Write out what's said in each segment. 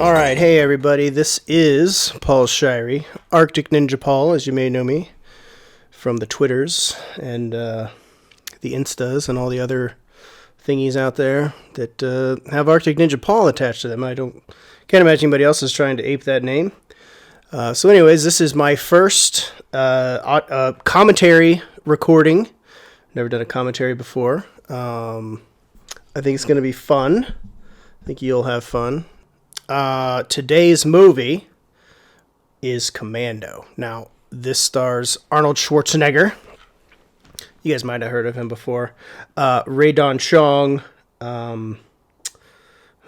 Alright, hey everybody, this is Paul Shirey, Arctic Ninja Paul, as you may know me, from the Twitters and the Instas and all the other thingies out there that have Arctic Ninja Paul attached to them. Can't imagine anybody else is trying to ape that name. So anyways, this is my first commentary recording. Never done a commentary before. I think it's going to be fun. I think you'll have fun. Today's movie is Commando. Now, this stars Arnold Schwarzenegger. You guys might have heard of him before. Rae Dawn Chong. Who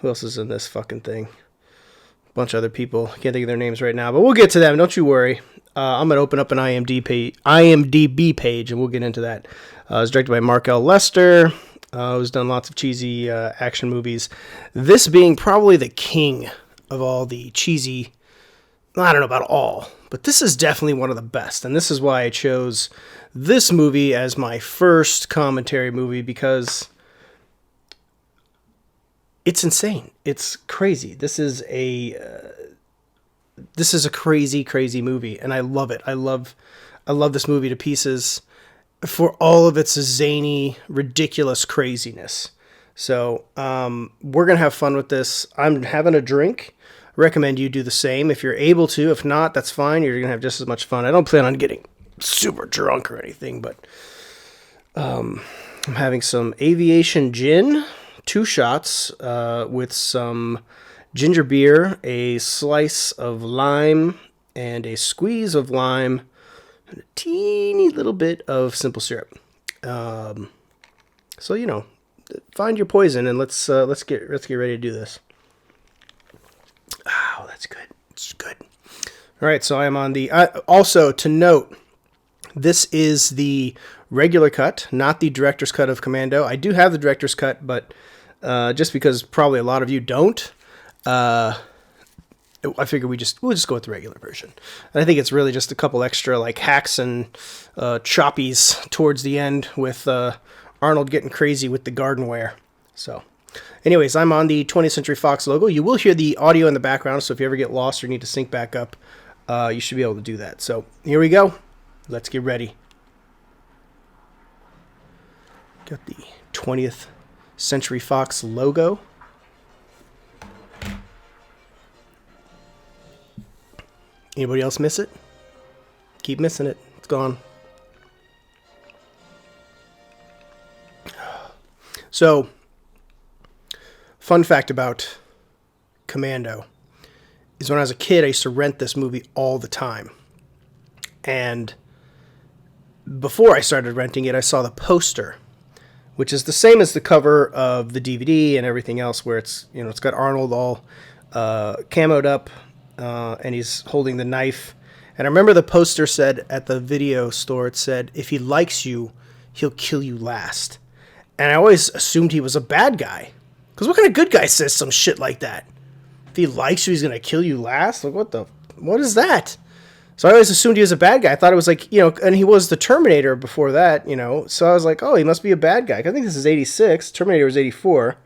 else is in this fucking thing? A bunch of other people. Can't think of their names right now, but we'll get to them. Don't you worry. I'm going to open up an IMDb page, and we'll get into that. It was directed by Mark L. Lester. Who's done lots of cheesy action movies. This being probably the king of all the cheesy, I don't know about all, but this is definitely one of the best. And this is why I chose this movie as my first commentary movie, because it's insane. It's crazy. This is a crazy, crazy movie, and I love it. I love this movie to pieces for all of its zany, ridiculous craziness. So we're going to have fun with this. I'm having a drink. I recommend you do the same if you're able to. If not, that's fine. You're going to have just as much fun. I don't plan on getting super drunk or anything, but I'm having some aviation gin, 2 shots with some ginger beer, a slice of lime, and a squeeze of lime, and a teeny little bit of simple syrup. So find your poison and let's get ready to do this. Oh, that's good. It's good. All right, so I am on the. Also to note, this is the regular cut, not the director's cut of Commando. I do have the director's cut, but just because probably a lot of you don't. I figure we'll just go with the regular version. And I think it's really just a couple extra like hacks and choppies towards the end with Arnold getting crazy with the gardenware. So anyways, I'm on the 20th Century Fox logo. You will hear the audio in the background, so if you ever get lost or need to sync back up, you should be able to do that. So here we go. Let's get ready. Got the 20th Century Fox logo. Anybody else miss it? Keep missing it. It's gone. So, fun fact about Commando is when I was a kid, I used to rent this movie all the time. And before I started renting it, I saw the poster, which is the same as the cover of the DVD and everything else, where it's got Arnold all camoed up. And he's holding the knife. And I remember the poster said at the video store, it said, if he likes you, he'll kill you last. And I always assumed he was a bad guy. Because what kind of good guy says some shit like that? If he likes you, he's going to kill you last? Like, what is that? So I always assumed he was a bad guy. I thought it was like, and he was the Terminator before that, So I was like, oh, he must be a bad guy. I think this is 86. Terminator was 84.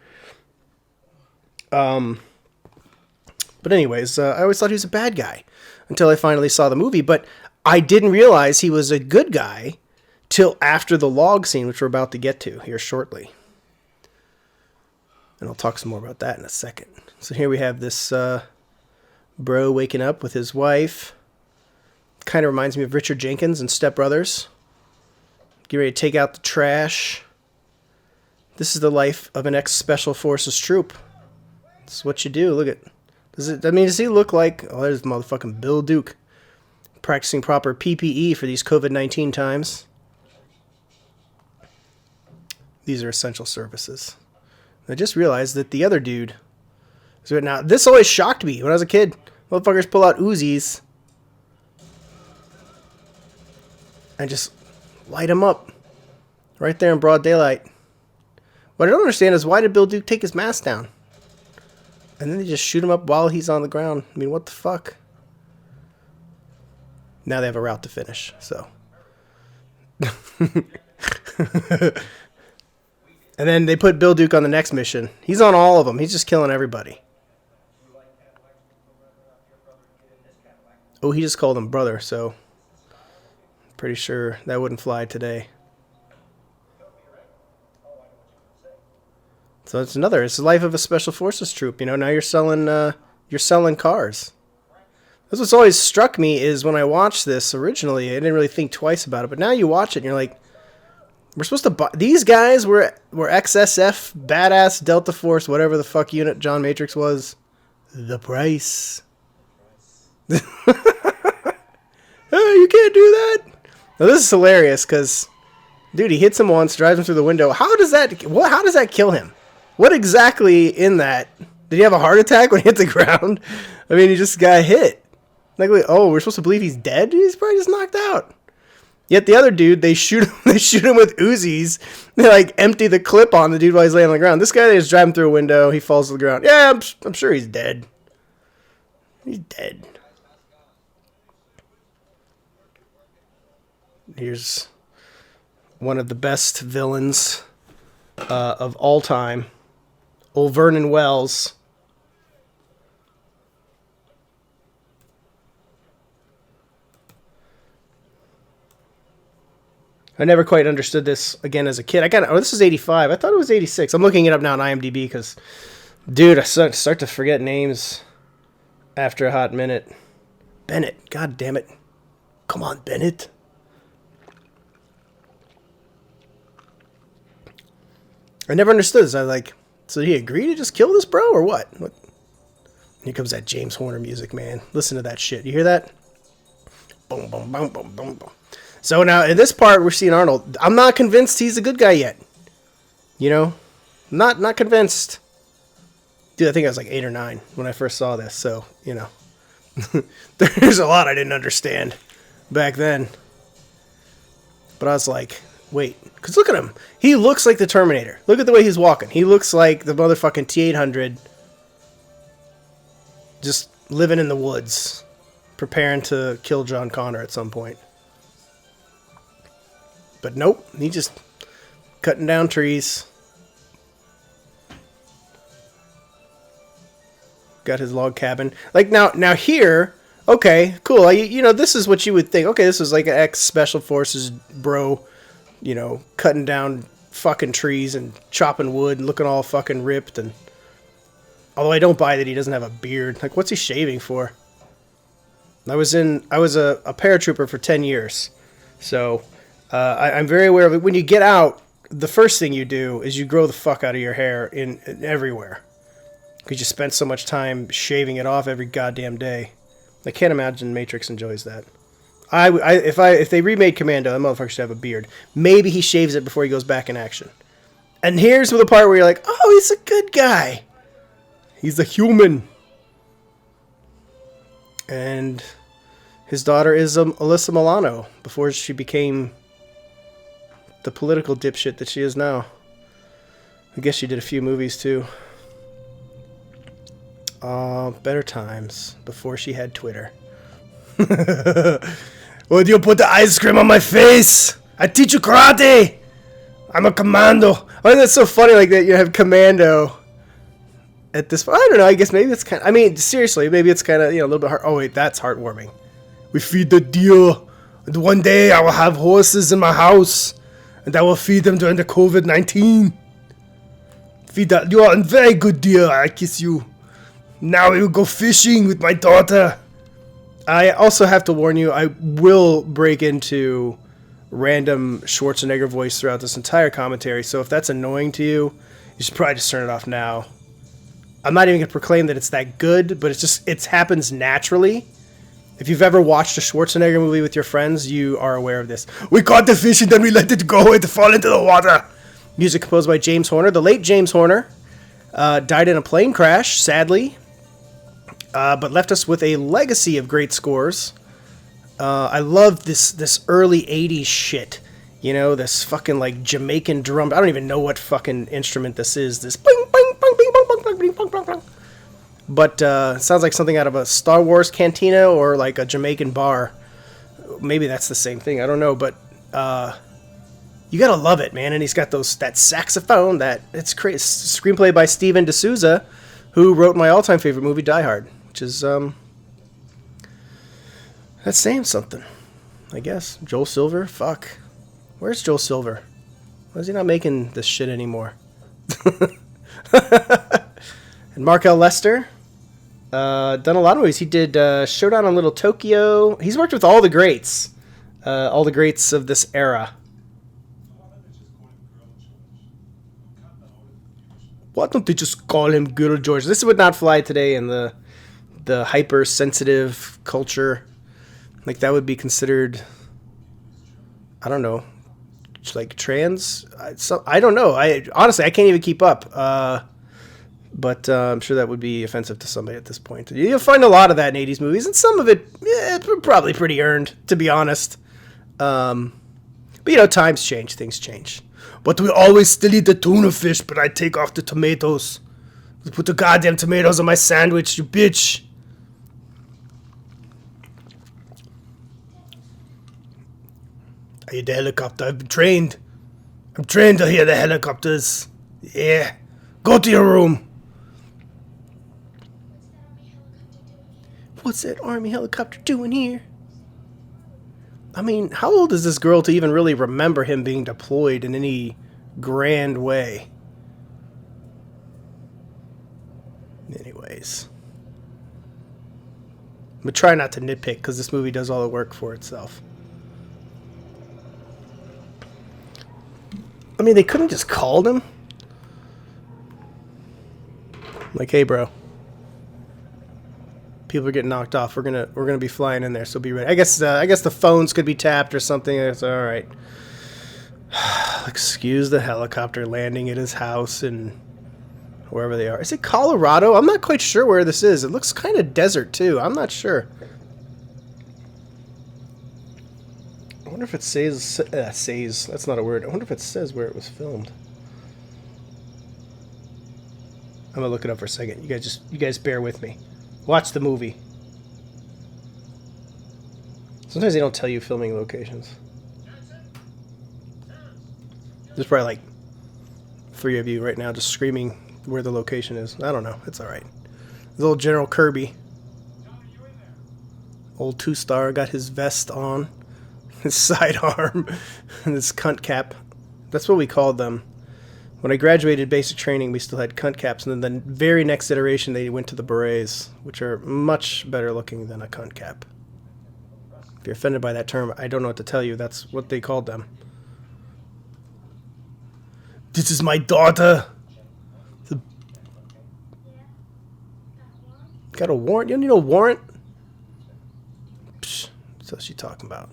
But anyways, I always thought he was a bad guy until I finally saw the movie. But I didn't realize he was a good guy till after the log scene, which we're about to get to here shortly. And I'll talk some more about that in a second. So here we have this bro waking up with his wife. Kind of reminds me of Richard Jenkins and Step Brothers. Get ready to take out the trash. This is the life of an ex-Special Forces troop. It's what you do. Look at... Does he look like... Oh, there's motherfucking Bill Duke. Practicing proper PPE for these COVID-19 times. These are essential services. I just realized that the other dude... Now, this always shocked me when I was a kid. Motherfuckers pull out Uzis. And just light them up. Right there in broad daylight. What I don't understand is why did Bill Duke take his mask down? And then they just shoot him up while he's on the ground. I mean, what the fuck? Now they have a route to finish, so. And then they put Bill Duke on the next mission. He's on all of them. He's just killing everybody. Oh, he just called him brother, so pretty sure that wouldn't fly today. So it's the life of a special forces troop. You know, now you're selling cars. That's what's always struck me is when I watched this originally, I didn't really think twice about it, but now you watch it and you're like, we're supposed to buy, these guys were XSF, badass, Delta Force, whatever the fuck unit John Matrix was. The price. Hey, you can't do that. Now this is hilarious because, dude, he hits him once, drives him through the window. How does that kill him? What exactly in that? Did he have a heart attack when he hit the ground? I mean, he just got hit. Like, oh, we're supposed to believe he's dead? He's probably just knocked out. Yet the other dude, they shoot him with Uzis. They like empty the clip on the dude while he's laying on the ground. This guy, they just drive him through a window. He falls to the ground. Yeah, I'm sure he's dead. He's dead. Here's one of the best villains of all time. Old Vernon Wells. I never quite understood this again as a kid. This is 85. I thought it was 86. I'm looking it up now on IMDb because, dude, I start to forget names after a hot minute. Bennett. God damn it. Come on, Bennett. I never understood this. I was like, so did he agree to just kill this bro or what? Here comes that James Horner music, man. Listen to that shit. You hear that? Boom, boom, boom, boom, boom, boom. So now in this part, we're seeing Arnold. I'm not convinced he's a good guy yet. You know? Not convinced. Dude, I think I was like 8 or 9 when I first saw this. So, you know. There's a lot I didn't understand back then. But I was like, wait. Because look at him. He looks like the Terminator. Look at the way he's walking. He looks like the motherfucking T-800. Just living in the woods. Preparing to kill John Connor at some point. But nope, he just cutting down trees. Got his log cabin. Like now here, okay, cool. You know, this is what you would think. Okay, this is like an ex-Special Forces bro, you know, cutting down fucking trees and chopping wood and looking all fucking ripped. And although I don't buy that he doesn't have a beard. Like, what's he shaving for? I was a paratrooper for 10 years. So... I'm very aware of it. When you get out, the first thing you do is you grow the fuck out of your hair in everywhere. Because you spent so much time shaving it off every goddamn day. I can't imagine Matrix enjoys that. If they remade Commando, that motherfucker should have a beard. Maybe he shaves it before he goes back in action. And here's the part where you're like, oh, he's a good guy. He's a human. And his daughter is Alyssa Milano before she became... the political dipshit that she is now. I guess she did a few movies too. Better times before she had Twitter. Would you put the ice cream on my face? I teach you karate. I'm a commando. I think that's so funny, like that you have Commando at this point. I don't know. I guess maybe it's kind of, I mean, seriously, maybe it's kind of, you know, a little bit hard. Oh wait, that's heartwarming. We feed the deer. And one day I will have horses in my house. And I will feed them during the COVID-19. Feed that. You are a very good deer. I kiss you. Now we will go fishing with my daughter. I also have to warn you, I will break into random Schwarzenegger voice throughout this entire commentary. So if that's annoying to you, you should probably just turn it off now. I'm not even going to proclaim that it's that good, but it happens naturally. If you've ever watched a Schwarzenegger movie with your friends, you are aware of this. We caught the fish and then we let it go and fall into the water. Music composed by James Horner. The late James Horner died in a plane crash, sadly, but left us with a legacy of great scores. I love this early 80s shit. You know, this fucking like Jamaican drum. I don't even know what fucking instrument this is. This bing, bing, bing, bing, bing, bing, bing, bing, bing, bing. But it sounds like something out of a Star Wars cantina or like a Jamaican bar. Maybe that's the same thing. I don't know, but you gotta love it, man. And he's got that saxophone. It's crazy. Screenplay by Steven D'Souza, who wrote my all-time favorite movie, Die Hard, which is That's saying something, I guess. Joel Silver? Fuck. Where's Joel Silver? Why is he not making this shit anymore? And Mark L. Lester? Done a lot of movies. He did Showdown on Little Tokyo. He's worked with all the greats. All the greats of this era. Why don't they just call him Good Old George? This would not fly today in the hypersensitive culture. Like, that would be considered, I don't know, like trans? I don't know. Honestly, I can't even keep up. But I'm sure that would be offensive to somebody at this point. You'll find a lot of that in 80s movies, and some of it, it's probably pretty earned, to be honest. But, you know, times change, things change. But we always still eat the tuna fish, but I take off the tomatoes. Put the goddamn tomatoes on my sandwich, you bitch. I hear the helicopter. I've been trained. I'm trained to hear the helicopters. Yeah. Go to your room. What's that army helicopter doing here? I mean, how old is this girl to even really remember him being deployed in any grand way? Anyways. I'm going to try not to nitpick because this movie does all the work for itself. I mean, they couldn't just called him. Like, hey, bro. People are getting knocked off. We're gonna be flying in there, so be ready. I guess the phones could be tapped or something. It's all right. Excuse the helicopter landing at his house and wherever they are. Is it Colorado? I'm not quite sure where this is. It looks kind of desert too. I'm not sure. I wonder if it says. That's not a word. I wonder if it says where it was filmed. I'm gonna look it up for a second. You guys bear with me. Watch the movie. Sometimes they don't tell you filming locations. There's probably like 3 of you right now just screaming where the location is. I don't know. It's alright. There's old General Kirby. Old 2-star got his vest on. His sidearm. And his cunt cap. That's what we called them. When I graduated basic training, we still had cunt caps, and then the very next iteration, they went to the berets, which are much better looking than a cunt cap. If you're offended by that term, I don't know what to tell you. That's what they called them. This is my daughter. Got a warrant? You don't need a warrant? Psh, what's she talking about?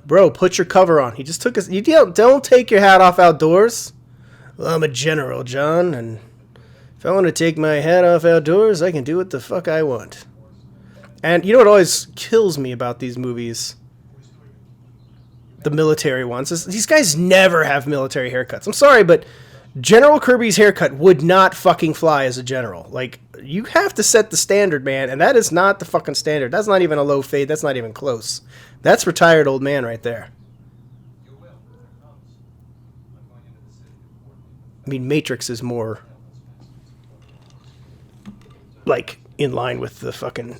Bro, put your cover on. He just took his... You don't take your hat off outdoors. Well, I'm a general, John, and if I want to take my hat off outdoors, I can do what the fuck I want. And you know what always kills me about these movies? The military ones. These guys never have military haircuts. I'm sorry, but General Kirby's haircut would not fucking fly as a general. Like, you have to set the standard, man, and that is not the fucking standard. That's not even a low fade. That's not even close. That's retired old man right there. I mean, Matrix is more, like, in line with the fucking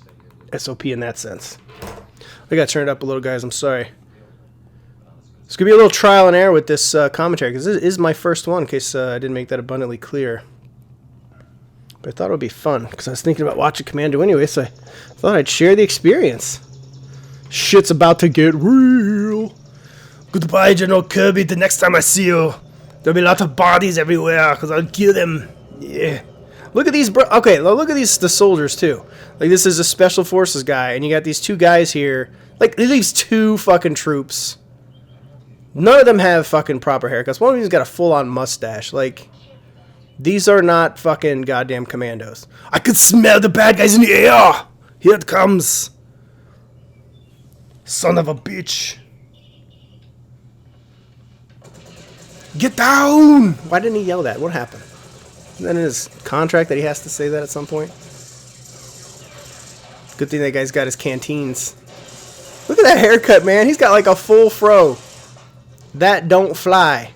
SOP in that sense. I got turned up a little, guys. I'm sorry. It's going to be a little trial and error with this commentary, because this is my first one, in case I didn't make that abundantly clear. But I thought it would be fun, because I was thinking about watching Commando anyway, so I thought I'd share the experience. Shit's about to get real. Goodbye, General Kirby. The next time I see you, there'll be a lot of bodies everywhere, because I'll kill them. Yeah. Look at these, okay, look at the soldiers, too. Like, this is a Special Forces guy, and you got these 2 guys here. Like, he leaves 2 fucking troops. None of them have fucking proper haircuts. One of them's got a full-on mustache. Like, these are not fucking goddamn commandos. I can smell the bad guys in the air. Here it comes. Son of a bitch. Get down! Why didn't he yell that? What happened? Isn't that in his contract that he has to say that at some point? Good thing that guy's got his canteens. Look at that haircut, man. He's got like a full fro. That don't fly.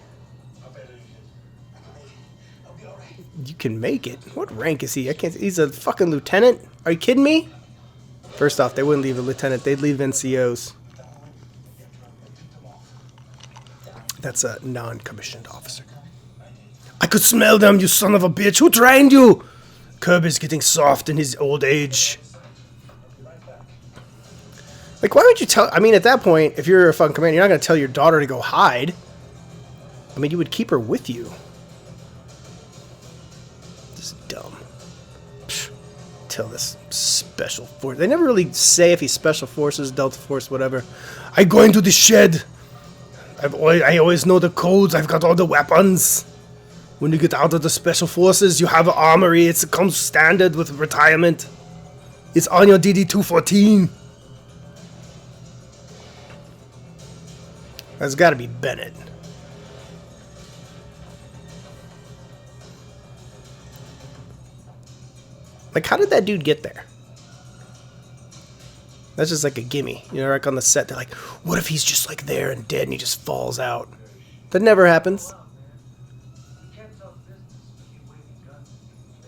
You can make it. What rank is he? I can't. He's a fucking lieutenant. Are you kidding me? First off, they wouldn't leave a lieutenant. They'd leave NCOs. That's a non-commissioned officer. I could smell them, you son of a bitch. Who trained you? Kirby's getting soft in his old age. Like, why would you tell... I mean, at that point, if you're a fucking commander, you're not going to tell your daughter to go hide. I mean, you would keep her with you. This is dumb. Psh, tell this special force. They never really say if he's special forces, Delta Force, whatever. I go into the shed. I always know the codes. I've got all the weapons. When you get out of the special forces, you have an armory. It comes standard with retirement. It's on your DD-214. That's got to be Bennett. Like, how did that dude get there? That's just like a gimme. You know, like on the set, they're like, what if he's just like there and dead and he just falls out? That never happens.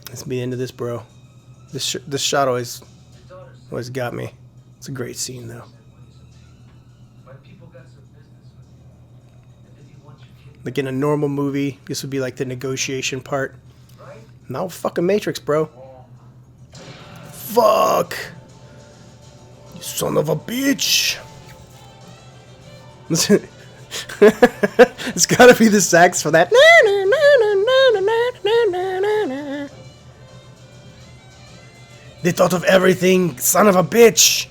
Let's be into this, bro. This shot always got me. It's a great scene, though. Like in a normal movie, this would be like the negotiation part. Now fucking Matrix, bro. Fuck! You son of a bitch! It's gotta be the sax for that. They thought of everything, son of a bitch!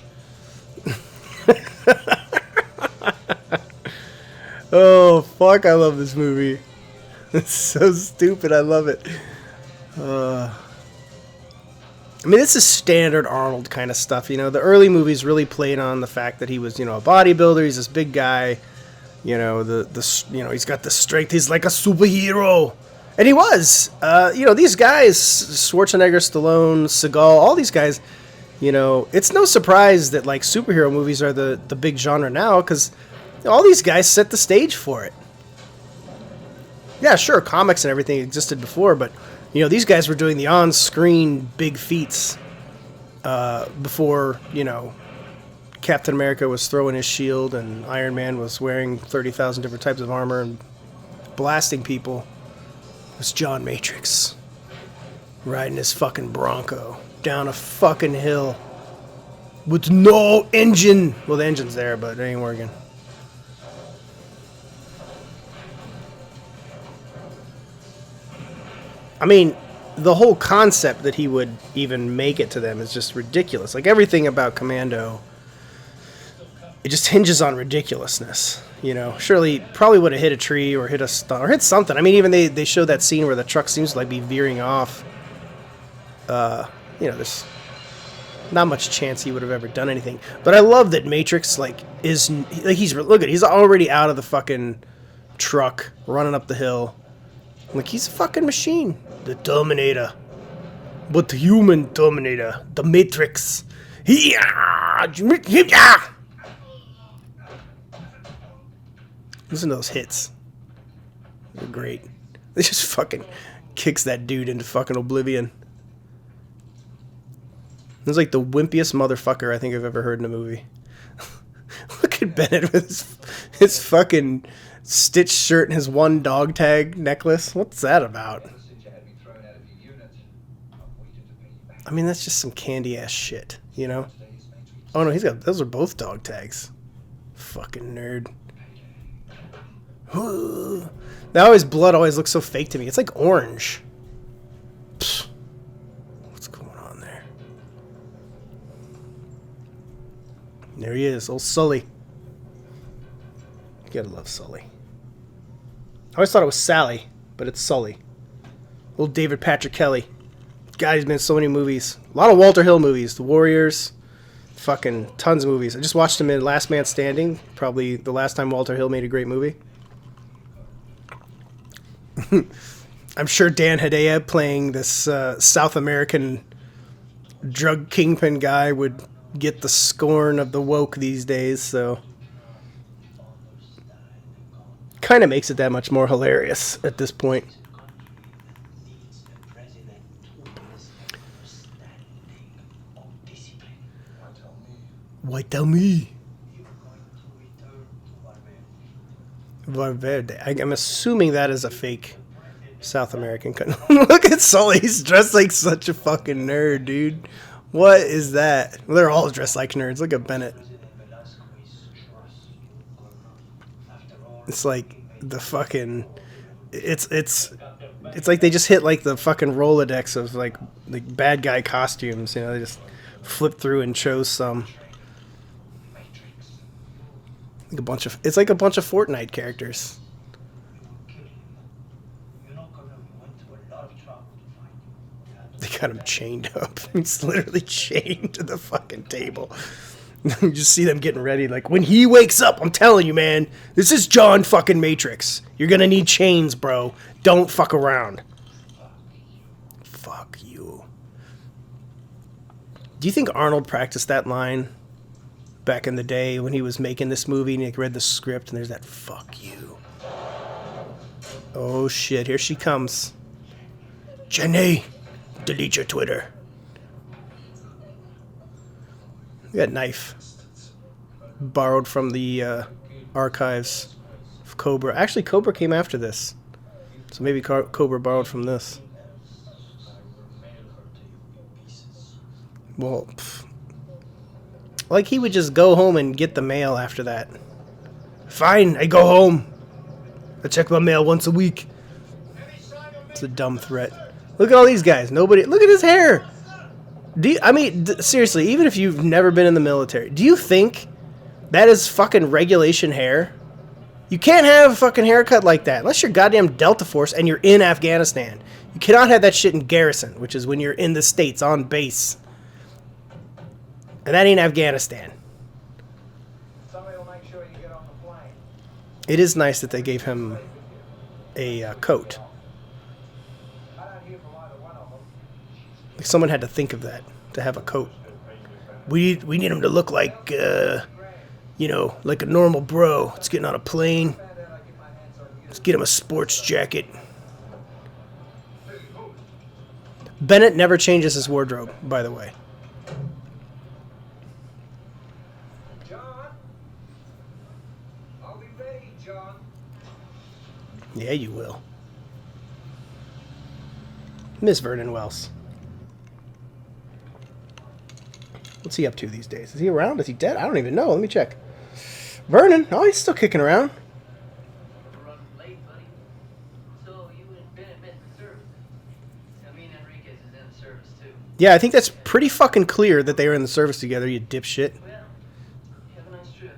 Oh, fuck, I love this movie. It's so stupid, I love it. I mean, this is standard Arnold kind of stuff, you know. The early movies really played on the fact that he was, you know, a bodybuilder. He's this big guy, you know. You know, he's got the strength. He's like a superhero, and he was. You know, these guys, Schwarzenegger, Stallone, Seagal, all these guys. You know, it's no surprise that like superhero movies are the big genre now because all these guys set the stage for it. Yeah, sure, comics and everything existed before, but you know, these guys were doing the on-screen big feats before, you know, Captain America was throwing his shield and Iron Man was wearing 30,000 different types of armor and blasting people. It was John Matrix riding his fucking Bronco down a fucking hill with no engine. Well, the engine's there, but it ain't working. I mean, the whole concept that he would even make it to them is just ridiculous. Like, everything about Commando, it just hinges on ridiculousnly, you know. Surely, probably would have hit a tree or hit a stump or hit something. I mean, even they showed that scene where the truck seems to, like, be veering off. You know, there's not much chance he would have ever done anything. But I love that Matrix, like, is... Like, he's already out of the fucking truck, running up the hill. Like, he's a fucking machine. The Terminator. But the human Terminator. The Matrix. Listen to those hits. They're great. They just fucking kicks that dude into fucking oblivion. He's like the wimpiest motherfucker I think I've ever heard in a movie. Look at Bennett with his fucking stitched shirt and his one dog tag necklace. What's that about? I mean, that's just some candy ass shit, you know? Oh no, those are both dog tags. Fucking nerd. Now his blood always looks so fake to me. It's like orange. Psst. What's going on there? There he is, old Sully. You gotta love Sully. I always thought it was Sally, but it's Sully. Old David Patrick Kelly. God, he's been in so many movies. A lot of Walter Hill movies. The Warriors. Fucking tons of movies. I just watched him in Last Man Standing. Probably the last time Walter Hill made a great movie. I'm sure Dan Hedaya playing this South American drug kingpin guy would get the scorn of the woke these days, so... kind of makes it that much more hilarious at this point. Why tell me? Val Verde. I'm assuming that is a fake South American country. Look at Sully. He's dressed like such a fucking nerd, dude. What is that? Well, they're all dressed like nerds. Look at Bennett. It's like the fucking... It's like they just hit like the fucking Rolodex of like bad guy costumes. You know, they just flip through and chose some. Like a bunch of... It's like a bunch of Fortnite characters. They got him chained up. He's literally chained to the fucking table. You just see them getting ready. Like, when he wakes up, I'm telling you, man, this is John fucking Matrix. You're gonna need chains, bro. Don't fuck around. Fuck you. Do you think Arnold practiced that line back in the day when he was making this movie and he read the script and there's that fuck you? Oh shit, here she comes. Jenny, delete your Twitter. That knife. Borrowed from the archives of Cobra. Actually, Cobra came after this. So maybe Cobra borrowed from this. Well, like he would just go home and get the mail after that. Fine, I go home. I check my mail once a week. It's a dumb threat. Look at all these guys. Nobody... Look at his hair. Seriously, even if you've never been in the military, do you think that is fucking regulation hair? You can't have a fucking haircut like that unless you're goddamn Delta Force and you're in Afghanistan. You cannot have that shit in garrison, which is when you're in the States on base. And that ain't Afghanistan. Somebody will make sure you get on the plane. It is nice that they gave him a coat. Like someone had to think of that, to have a coat. We need him to look like, you know, like a normal bro. Let's get on a plane. Let's get him a sports jacket. Bennett never changes his wardrobe, by the way. John, I'll be ready, John. Yeah, you will. Miss Vernon Wells. What's he up to these days? Is he around? Is he dead? I don't even know. Let me check. Vernon? Oh, he's still kicking around. You're running late, buddy. So you and Bennett met in the service. I mean, Enriquez is in the service, too. Yeah, I think that's pretty fucking clear that they were in the service together, you dipshit. Well, you have a nice trip.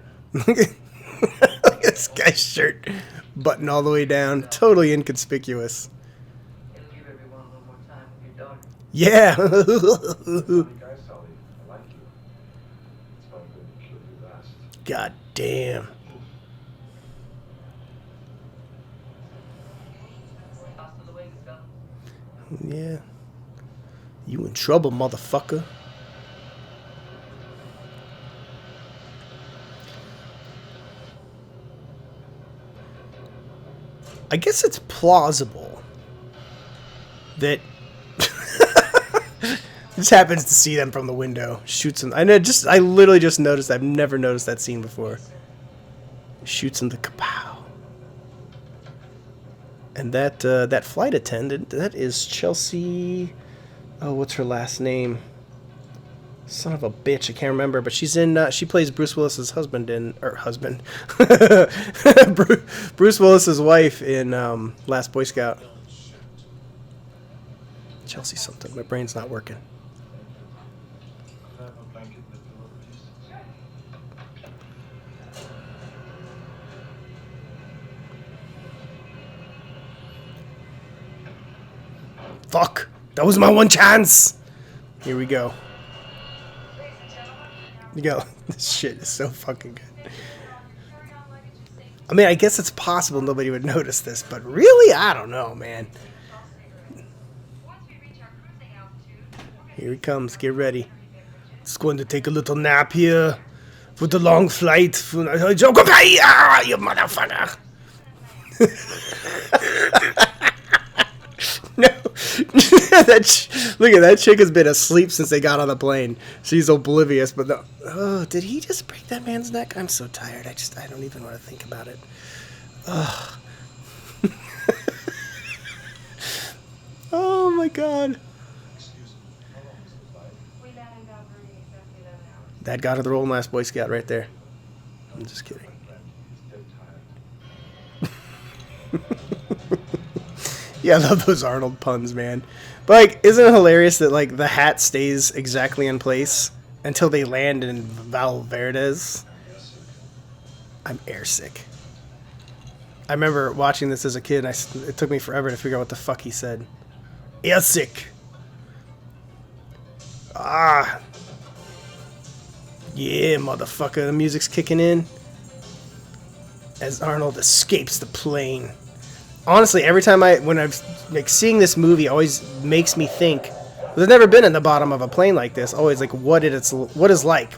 Look at this guy's shirt. Button all the way down. Totally inconspicuous. It'll give everyone a little more time with your daughter. Yeah. Guys, Sully, I like you. It's probably good to kill you last. God damn. Hasta luego, Scott. Yeah. You in trouble, motherfucker. I guess it's plausible that just happens to see them from the window, shoots them. I literally just noticed. I've never noticed that scene before. Shoots him the kapow. And that flight attendant, that is Chelsea. Oh, what's her last name? Son of a bitch, I can't remember. But she's in. She plays Bruce Willis's husband Bruce Willis's wife in Last Boy Scout. Chelsea something. My brain's not working. Fuck! That was my one chance! Here we go. You go. This shit is so fucking good. I mean, I guess it's possible nobody would notice this, but really? I don't know, man. Here he comes. Get ready. It's going to take a little nap here for the long flight. You motherfucker! No. Look at that chick has been asleep since they got on the plane. She's oblivious, but oh, did he just break that man's neck? I'm so tired. I don't even want to think about it. Ugh. Oh my god. We let him go for exactly 11 hours. That got her the role in Last Boy Scout right there. I'm just kidding. Yeah, I love those Arnold puns, man. But, like, isn't it hilarious that, like, the hat stays exactly in place until they land in Val Verde's? I'm airsick. I remember watching this as a kid, and it took me forever to figure out what the fuck he said. Airsick. Ah. Yeah, motherfucker. The music's kicking in as Arnold escapes the plane. Honestly, every time when I'm like seeing this movie, always makes me think. Because I've never been in the bottom of a plane like this. Always like what it is like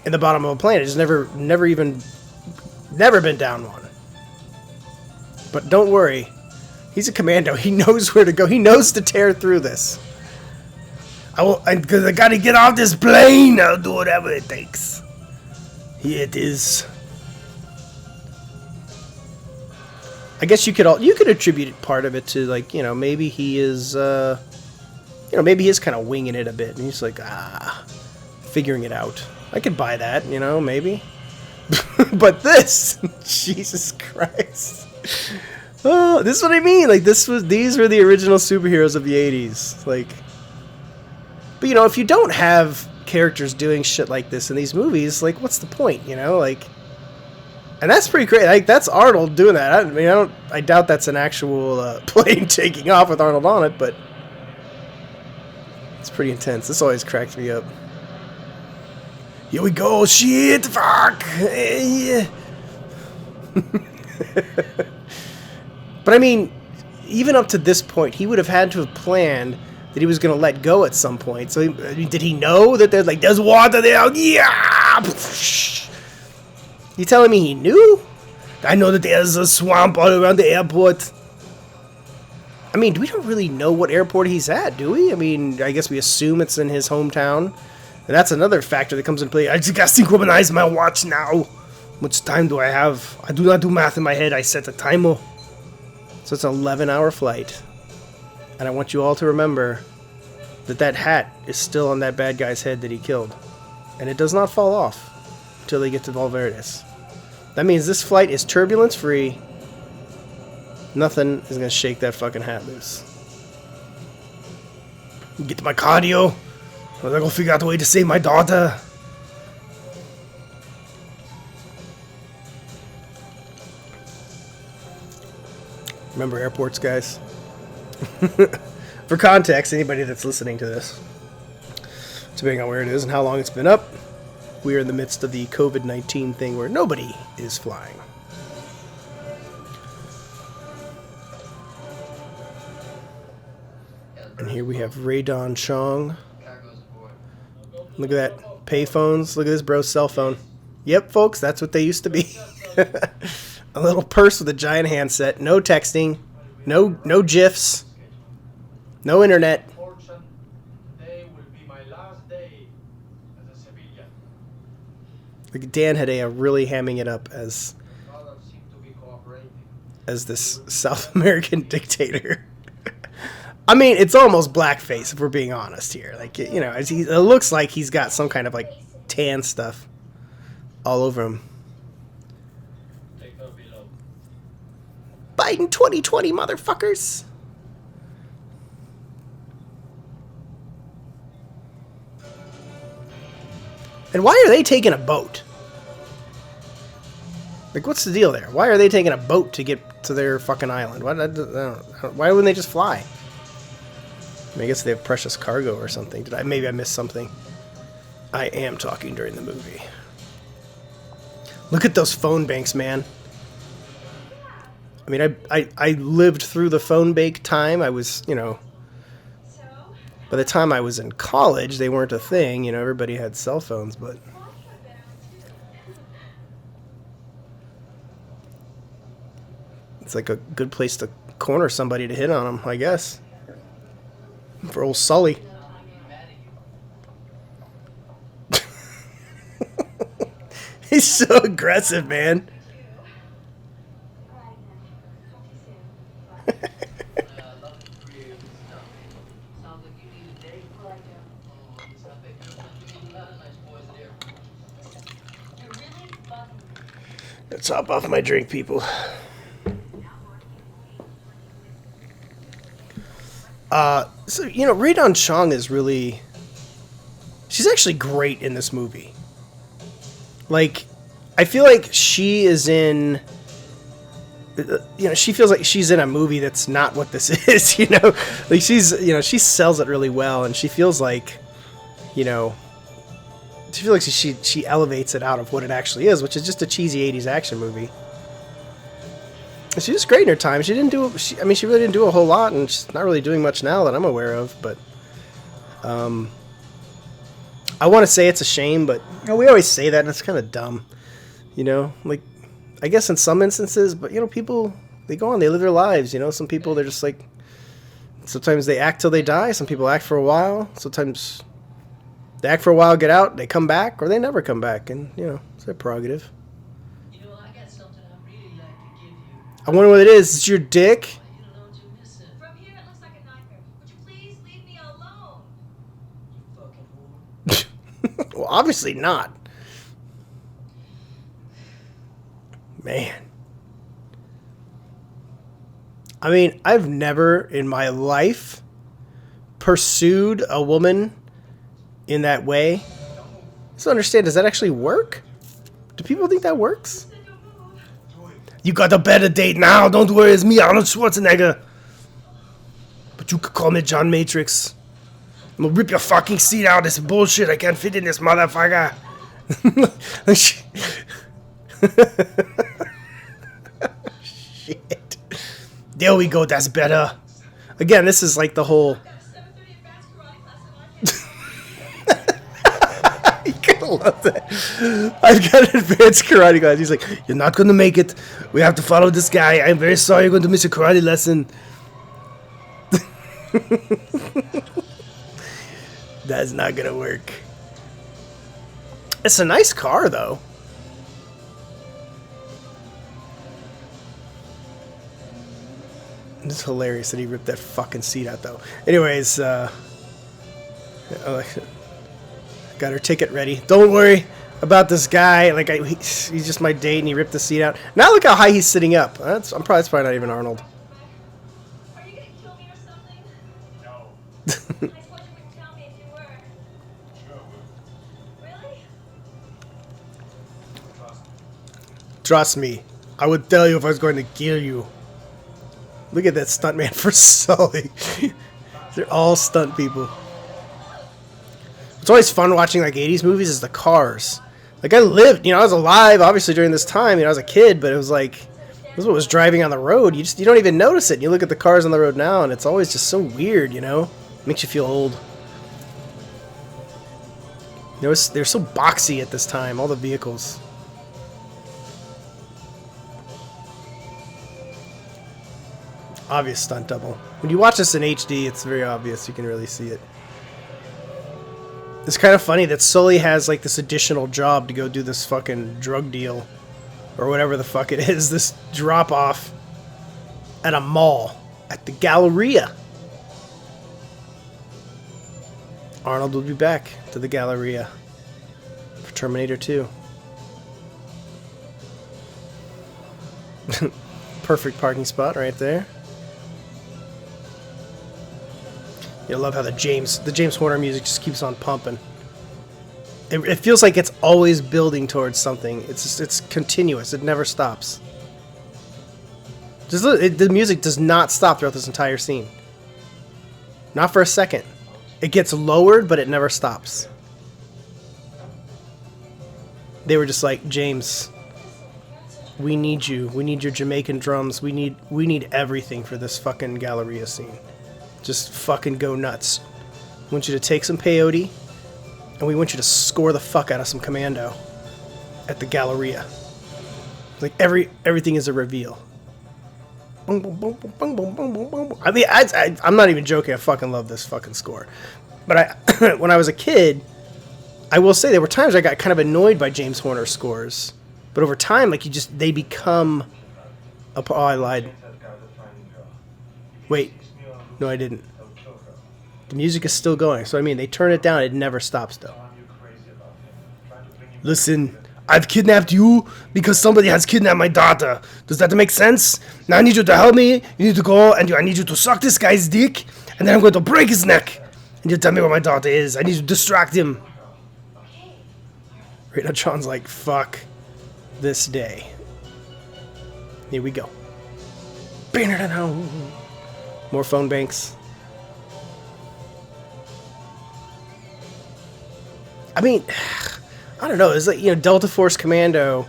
in the bottom of a plane. I just never been down one. But don't worry, he's a commando. He knows where to go. He knows to tear through this. Because I gotta get off this plane. I'll do whatever it takes. Here it is. I guess you could attribute part of it to, like, maybe he is maybe he is kind of winging it a bit, and he's like figuring it out. I could buy that, maybe. But this, Jesus Christ. Oh, this is what I mean. Like, these were the original superheroes of the 80s. Like, but if you don't have characters doing shit like this in these movies, like, what's the point, like. And that's pretty great. Like, that's Arnold doing that. I doubt that's an actual plane taking off with Arnold on it, but it's pretty intense. This always cracks me up. Here we go. Shit. Fuck. Yeah. But I mean, even up to this point, he would have had to have planned that he was going to let go at some point. So, did he know that there's water there? Yeah. You telling me he knew? I know that there's a swamp all around the airport. I mean, we don't really know what airport he's at, do we? I mean, I guess we assume it's in his hometown. And that's another factor that comes into play. I just gotta synchronize my watch now. How much time do I have? I do not do math in my head. I set a timer. So it's an 11-hour flight. And I want you all to remember that hat is still on that bad guy's head that he killed. And it does not fall off until they get to Val Verde's. That means this flight is turbulence-free. Nothing is going to shake that fucking hat loose. Get to my cardio. I'm going to figure out a way to save my daughter. Remember airports, guys? For context, anybody that's listening to this, depending on where it is and how long it's been up, we are in the midst of the COVID-19 thing where nobody is flying. And here we have Rae Dawn Chong. Look at that. Payphones. Look at this bro's cell phone. Yep, folks, that's what they used to be. A little purse with a giant handset. No texting. No GIFs. No internet. Today will be my last day as a civilian. Like, Dan Hedaya really hamming it up as Others seem to be cooperating. this South American dictator. I mean, it's almost blackface if we're being honest here. Like, it looks like he's got some kind of like tan stuff all over him. Biden 2020, motherfuckers. And why are they taking a boat? Like, what's the deal there? Why are they taking a boat to get to their fucking island? Why wouldn't they just fly? I guess they have precious cargo or something. Maybe I missed something. I am talking during the movie. Look at those phone banks, man. I mean, I lived through the phone bank time. I was, by the time I was in college, they weren't a thing. Everybody had cell phones, but it's like a good place to corner somebody to hit on him, I guess. For old Sully. He's so aggressive, man. Let's hop off my drink, people. So, you know, Rae Dawn Chong is really... She's actually great in this movie. Like, I feel like she is in... You know, she feels like she's in a movie that's not what this is, you know? Like, she's, you know, she sells it really well, and she feels like, you know... She feels like she elevates it out of what it actually is, which is just a cheesy 80s action movie. She was great in her time. She didn't do... I mean, she really didn't do a whole lot, and she's not really doing much now that I'm aware of, but... I want to say it's a shame, but you know, we always say that, and it's kind of dumb. You know? Like, I guess in some instances, but, you know, people, they go on, they live their lives, you know? Some people, they're just like... Sometimes they act till they die. Some people act for a while. Sometimes they act for a while, get out, they come back, or they never come back, and, you know, it's their prerogative. I wonder what it is. It's your dick? From here, it looks like a nightmare. Would you please leave me alone? Well, obviously not. Man. I mean, I've never in my life pursued a woman in that way. So understand, does that actually work? Do people think that works? You got a better date now. Don't worry, it's me, Arnold Schwarzenegger. But you could call me John Matrix. I'm gonna rip your fucking seat out. This bullshit. I can't fit in this motherfucker. Shit. There we go. That's better. Again, this is like the whole... I love that. I've got an advanced karate class. He's like, you're not going to make it. We have to follow this guy. I'm very sorry you're going to miss your karate lesson. That's not going to work. It's a nice car, though. It's hilarious that he ripped that fucking seat out, though. Anyways, got her ticket ready. Don't worry about this guy. Like, he's just my date, and he ripped the seat out. Now look how high he's sitting up. That's probably not even Arnold. Are you gonna kill me or something? No. I just wish you wouldn't tell me if you were. Sure. Really? Trust me. Trust me. I would tell you if I was going to kill you. Look at that stuntman for Sully. They're all stunt people. It's always fun watching like 80s movies is the cars. Like I lived, you know, I was alive obviously during this time, you know, I was a kid, but it was like this is what was driving on the road. You don't even notice it. You look at the cars on the road now and it's always just so weird, you know? It makes you feel old. You know, they're so boxy at this time, all the vehicles. Obvious stunt double. When you watch this in HD, it's very obvious. You can really see it. It's kind of funny that Sully has like this additional job to go do this fucking drug deal or whatever the fuck it is, this drop off at a mall at the Galleria. Arnold will be back to the Galleria for Terminator 2. Perfect parking spot right there. You love how the James Horner music just keeps on pumping. It feels like it's always building towards something. It's continuous. It never stops. The music does not stop throughout this entire scene. Not for a second. It gets lowered, but it never stops. They were just like, James, we need you. We need your Jamaican drums. We need everything for this fucking Galleria scene. Just fucking go nuts. We want you to take some peyote, and we want you to score the fuck out of some Commando at the Galleria. Like everything is a reveal. Boom, boom, boom, boom, boom, boom, boom, boom, boom. I mean, I'm not even joking. I fucking love this fucking score. But when I was a kid, I will say there were times I got kind of annoyed by James Horner scores. But over time, like they become. Oh, I lied. Wait, no, I didn't. The music is still going, so I mean, they turn it down. It never stops, though. Listen, I've kidnapped you because somebody has kidnapped my daughter. Does that make sense? Now I need you to help me. You need to go, and I need you to suck this guy's dick, and then I'm going to break his neck. And you tell me where my daughter is. I need to distract him. Rae Dawn Chong's like, fuck this day. Here we go. More phone banks. I mean, I don't know. It's like, Delta Force Commando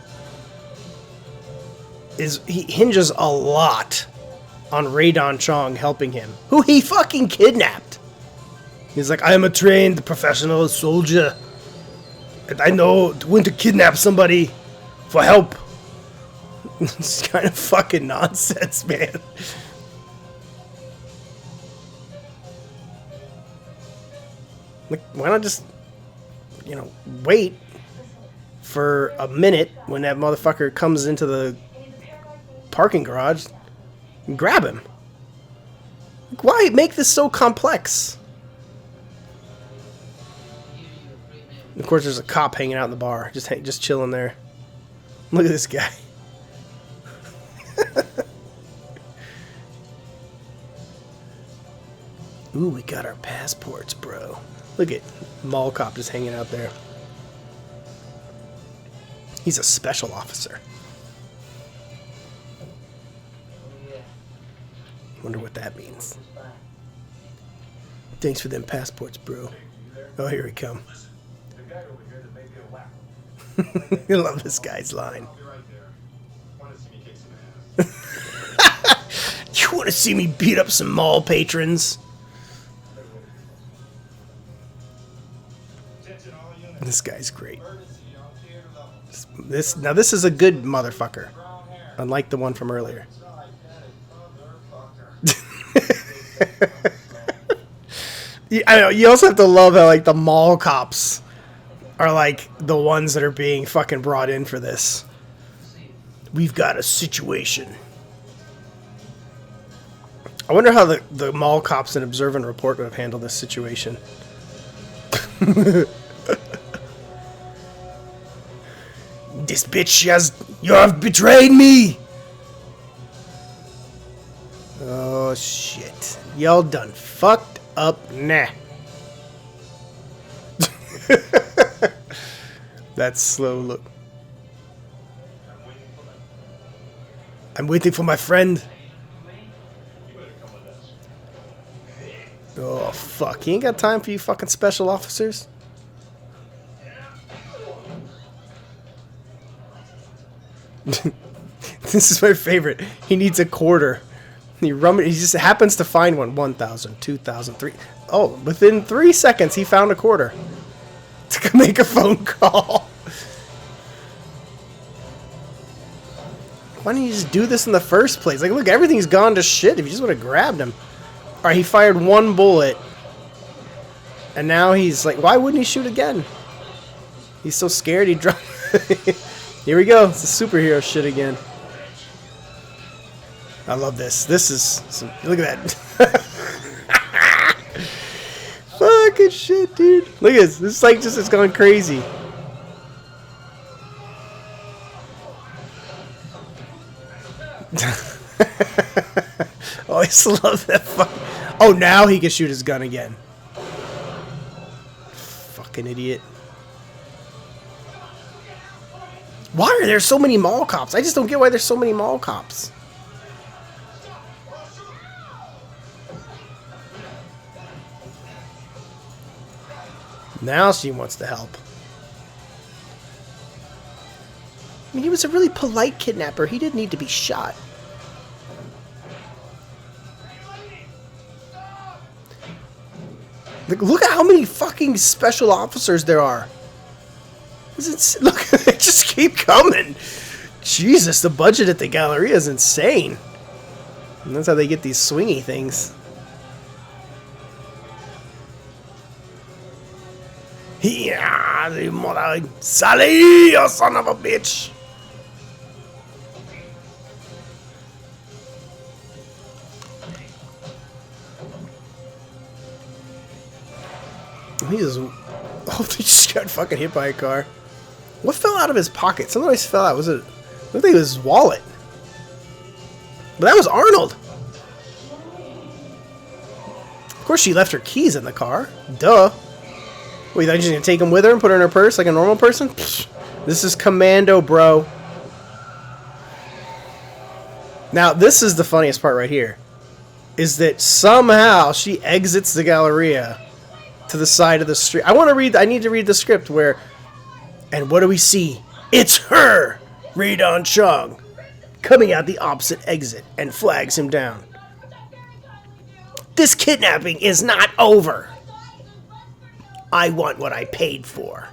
he hinges a lot on Rae Dawn Chong helping him, who he fucking kidnapped. He's like, I am a trained professional soldier, and I know when to kidnap somebody for help. It's kind of fucking nonsense, man. Like, why not just, wait for a minute when that motherfucker comes into the parking garage and grab him? Like, why make this so complex? Of course, there's a cop hanging out in the bar, just chilling there. Look at this guy. Ooh, we got our passports, bro. Look at mall cop just hanging out there. He's a special officer. Wonder what that means. Thanks for them passports, bro. Oh, here we come. I love this guy's line. You want to see me beat up some mall patrons? This guy's great. This is a good motherfucker, unlike the one from earlier. I know, you also have to love how like the mall cops are like the ones that are being fucking brought in for this. We've got a situation. I wonder how the mall cops in Observe and Report would have handled this situation. This bitch you have betrayed me! Oh shit. Y'all done fucked up nah. That slow look. I'm waiting for my friend. Oh fuck, he ain't got time for you fucking special officers. This is my favorite. He needs a quarter. He just happens to find one. 1,000, 2,000, 3. Oh, within 3 seconds, he found a quarter to make a phone call. Why didn't you just do this in the first place? Like, look, everything's gone to shit if you just would have grabbed him. Alright, he fired one bullet. And now he's like, why wouldn't he shoot again? He's so scared he dropped. Here we go. It's the superhero shit again. I love this. This is some, look at that. Fucking shit, dude. Look at this. This is like just, it's going crazy. Oh, I just love that fuck. Oh, now he can shoot his gun again. Fucking idiot. Why are there so many mall cops? I just don't get why there's so many mall cops. Now she wants to help. I mean, he was a really polite kidnapper. He didn't need to be shot. Look at how many fucking special officers there are. Look, they just keep coming. Jesus, the budget at the Galleria is insane. And that's how they get these swingy things. Yeah, the mother Sully, you son of a bitch. He just, oh, he just got fucking hit by a car. What fell out of his pocket? Something always fell out. Was it? I think it was his wallet. But that was Arnold. Of course, she left her keys in the car. Duh. What, you thought she's gonna take them with her and put her in her purse like a normal person? Pfft. This is Commando, bro. Now, this is the funniest part right here. Is that somehow she exits the Galleria to the side of the street. I need to read the script where, and what do we see? It's her, Rae Dawn Chong, coming out the opposite exit and flags him down. This kidnapping is not over. I want what I paid for.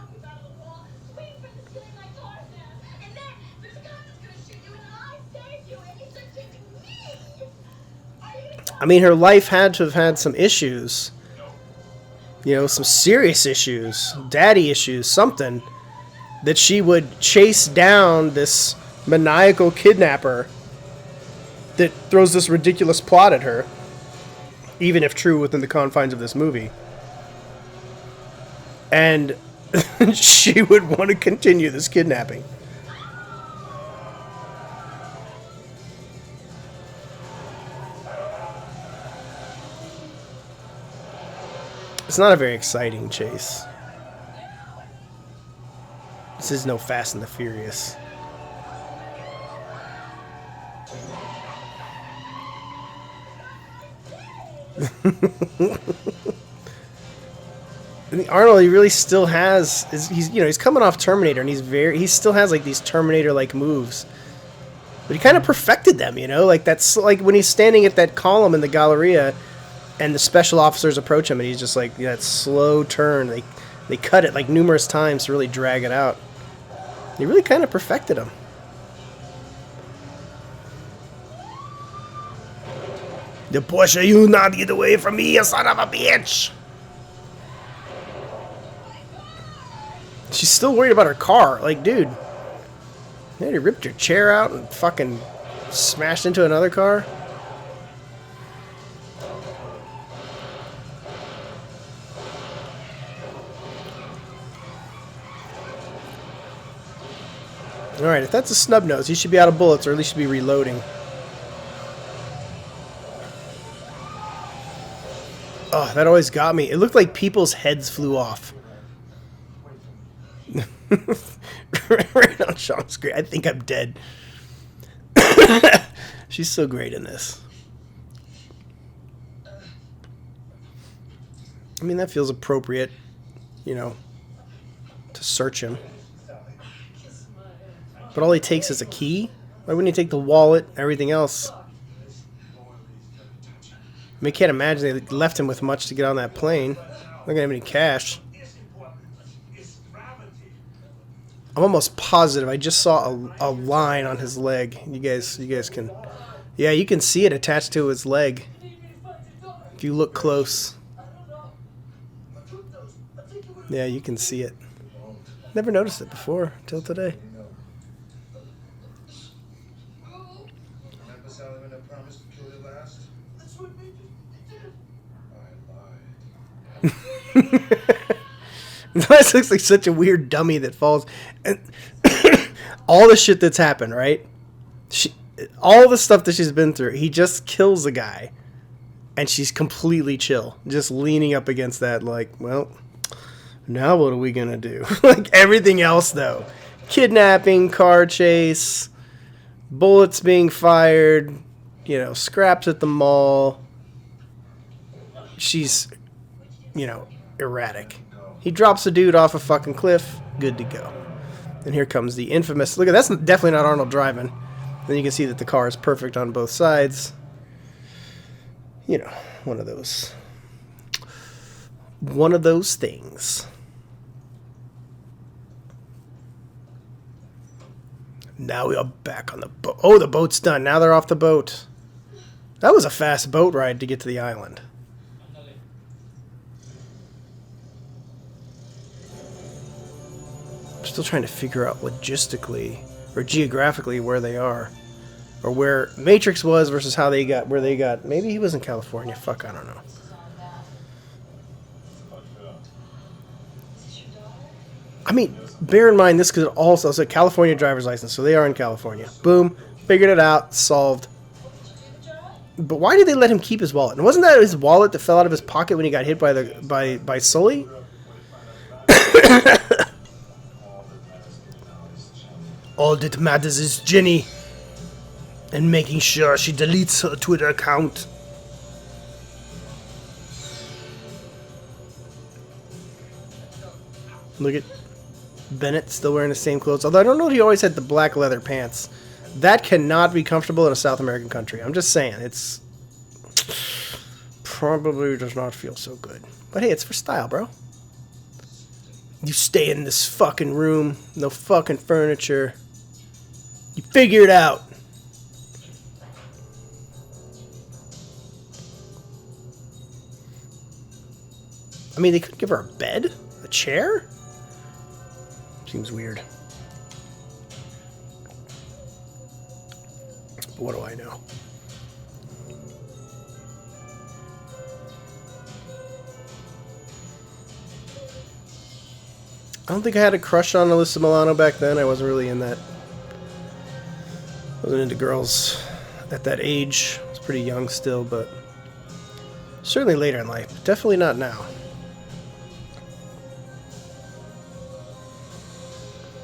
I mean, her life had to have had some issues. You know, some serious issues, daddy issues, something, that she would chase down this maniacal kidnapper that throws this ridiculous plot at her, even if true within the confines of this movie. And she would want to continue this kidnapping. It's not a very exciting chase. This is no Fast and the Furious. I think Arnold, he really still has. He's coming off Terminator, and he still has like these Terminator-like moves. But he kind of perfected them, you know. Like that's like when he's standing at that column in the Galleria. And the special officers approach him, and he's just like, that slow turn. They cut it like numerous times to really drag it out. He really kind of perfected him. The Porsche, you not get away from me, you son of a bitch! She's still worried about her car. Like, dude, you already ripped your chair out and fucking smashed into another car. Alright, if that's a snub nose, he should be out of bullets, or at least should be reloading. Oh, that always got me. It looked like people's heads flew off. Rae Dawn Chong's great. I think I'm dead. She's so great in this. I mean, that feels appropriate, you know, to search him. But all he takes is a key? Why wouldn't he take the wallet, everything else? I mean, I can't imagine they left him with much to get on that plane. Not gonna have any cash. I'm almost positive I just saw a line on his leg. You guys can... Yeah, you can see it attached to his leg. If you look close. Yeah, you can see it. Never noticed it before, until today. This looks like such a weird dummy that falls. And all the shit that's happened, right? All the stuff that she's been through, he just kills a guy. And she's completely chill. Just leaning up against that like, well, now what are we going to do? Like everything else, though. Kidnapping, car chase, bullets being fired, you know, scraps at the mall. She's, you know, erratic. He drops a dude off a fucking cliff. Good to go. And here comes the infamous... Look, that's definitely not Arnold driving. Then you can see that the car is perfect on both sides. You know, one of those things. Now we are back on the boat. Oh, the boat's done. Now they're off the boat. That was a fast boat ride to get to the island. I'm still trying to figure out logistically or geographically where they are. Or where Matrix was versus how they got where they got. Maybe he was in California. Fuck, I don't know. I mean, bear in mind this could also say California driver's license, so they are in California. Boom, figured it out, solved. But why did they let him keep his wallet? And wasn't that his wallet that fell out of his pocket when he got hit by Sully? All that matters is Jenny and making sure she deletes her Twitter account. Look at Bennett still wearing the same clothes. Although I don't know if he always had the black leather pants. That cannot be comfortable in a South American country. I'm just saying. It's probably does not feel so good. But hey, it's for style, bro. You stay in this fucking room. No fucking furniture. You figure it out. I mean, they couldn't give her a bed? A chair? Seems weird. But what do I know? I don't think I had a crush on Alyssa Milano back then. I wasn't really in that. I wasn't into girls at that age. I was pretty young still, but certainly later in life. Definitely not now.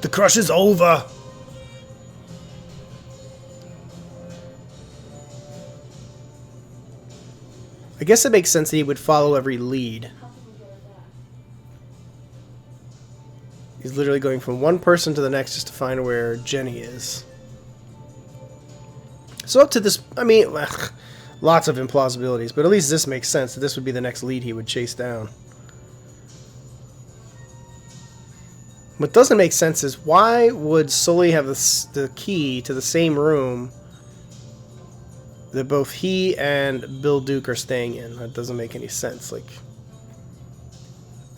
The crush is over. I guess it makes sense that he would follow every lead. He's literally going from one person to the next just to find where Jenny is. So up to this, I mean, lots of implausibilities, but at least this makes sense that this would be the next lead he would chase down. What doesn't make sense is why would Sully have the key to the same room that both he and Bill Duke are staying in? That doesn't make any sense. Like,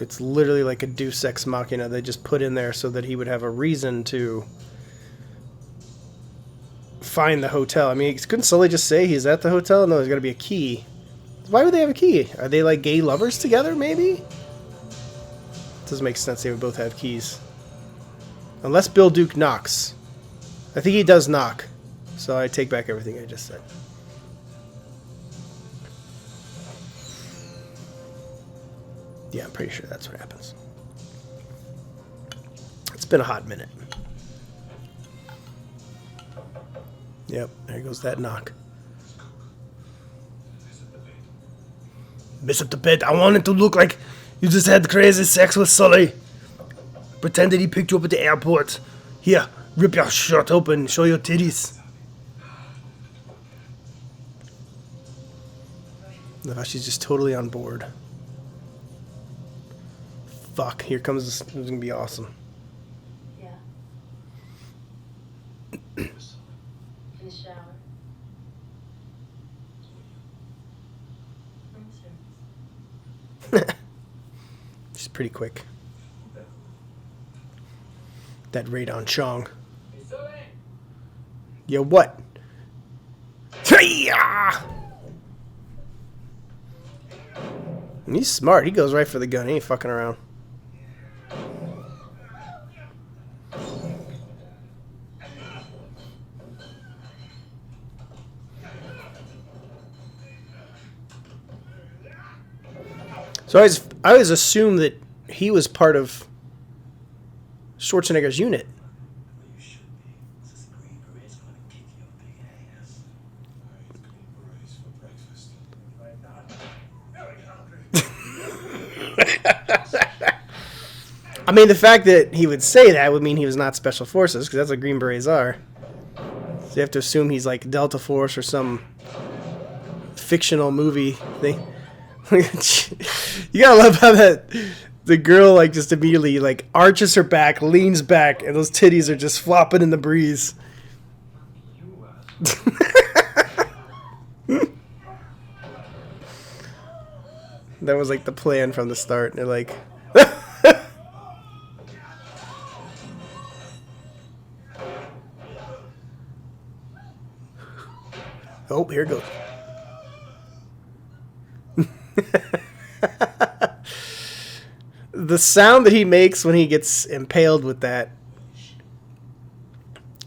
it's literally like a Deus Ex Machina they just put in there so that he would have a reason to find the hotel. I mean, couldn't Sully just say he's at the hotel? No, there's got to be a key. Why would they have a key? Are they like gay lovers together, maybe? Doesn't make sense they would both have keys. Unless Bill Duke knocks. I think he does knock. So I take back everything I just said. Yeah, I'm pretty sure that's what happens. It's been a hot minute. Yep, there goes that knock. Miss up the bed. I want it to look like you just had crazy sex with Sully. Pretend that he picked you up at the airport. Here, rip your shirt open, show your titties. No, she's just totally on board. Fuck, here comes this. This is gonna be awesome. Yeah. In the shower. Room service. She's pretty quick. That Rae Dawn Chong. Yeah, what? And he's smart. He goes right for the gun. He ain't fucking around. So I always assumed that he was part of Schwarzenegger's unit. I mean, the fact that he would say that would mean he was not Special Forces, because that's what Green Berets are. So you have to assume he's like Delta Force or some fictional movie thing. You gotta love how the girl like just immediately like arches her back, leans back, and those titties are just flopping in the breeze. That was like the plan from the start. They're like, oh, here it goes. The sound that he makes when he gets impaled with that,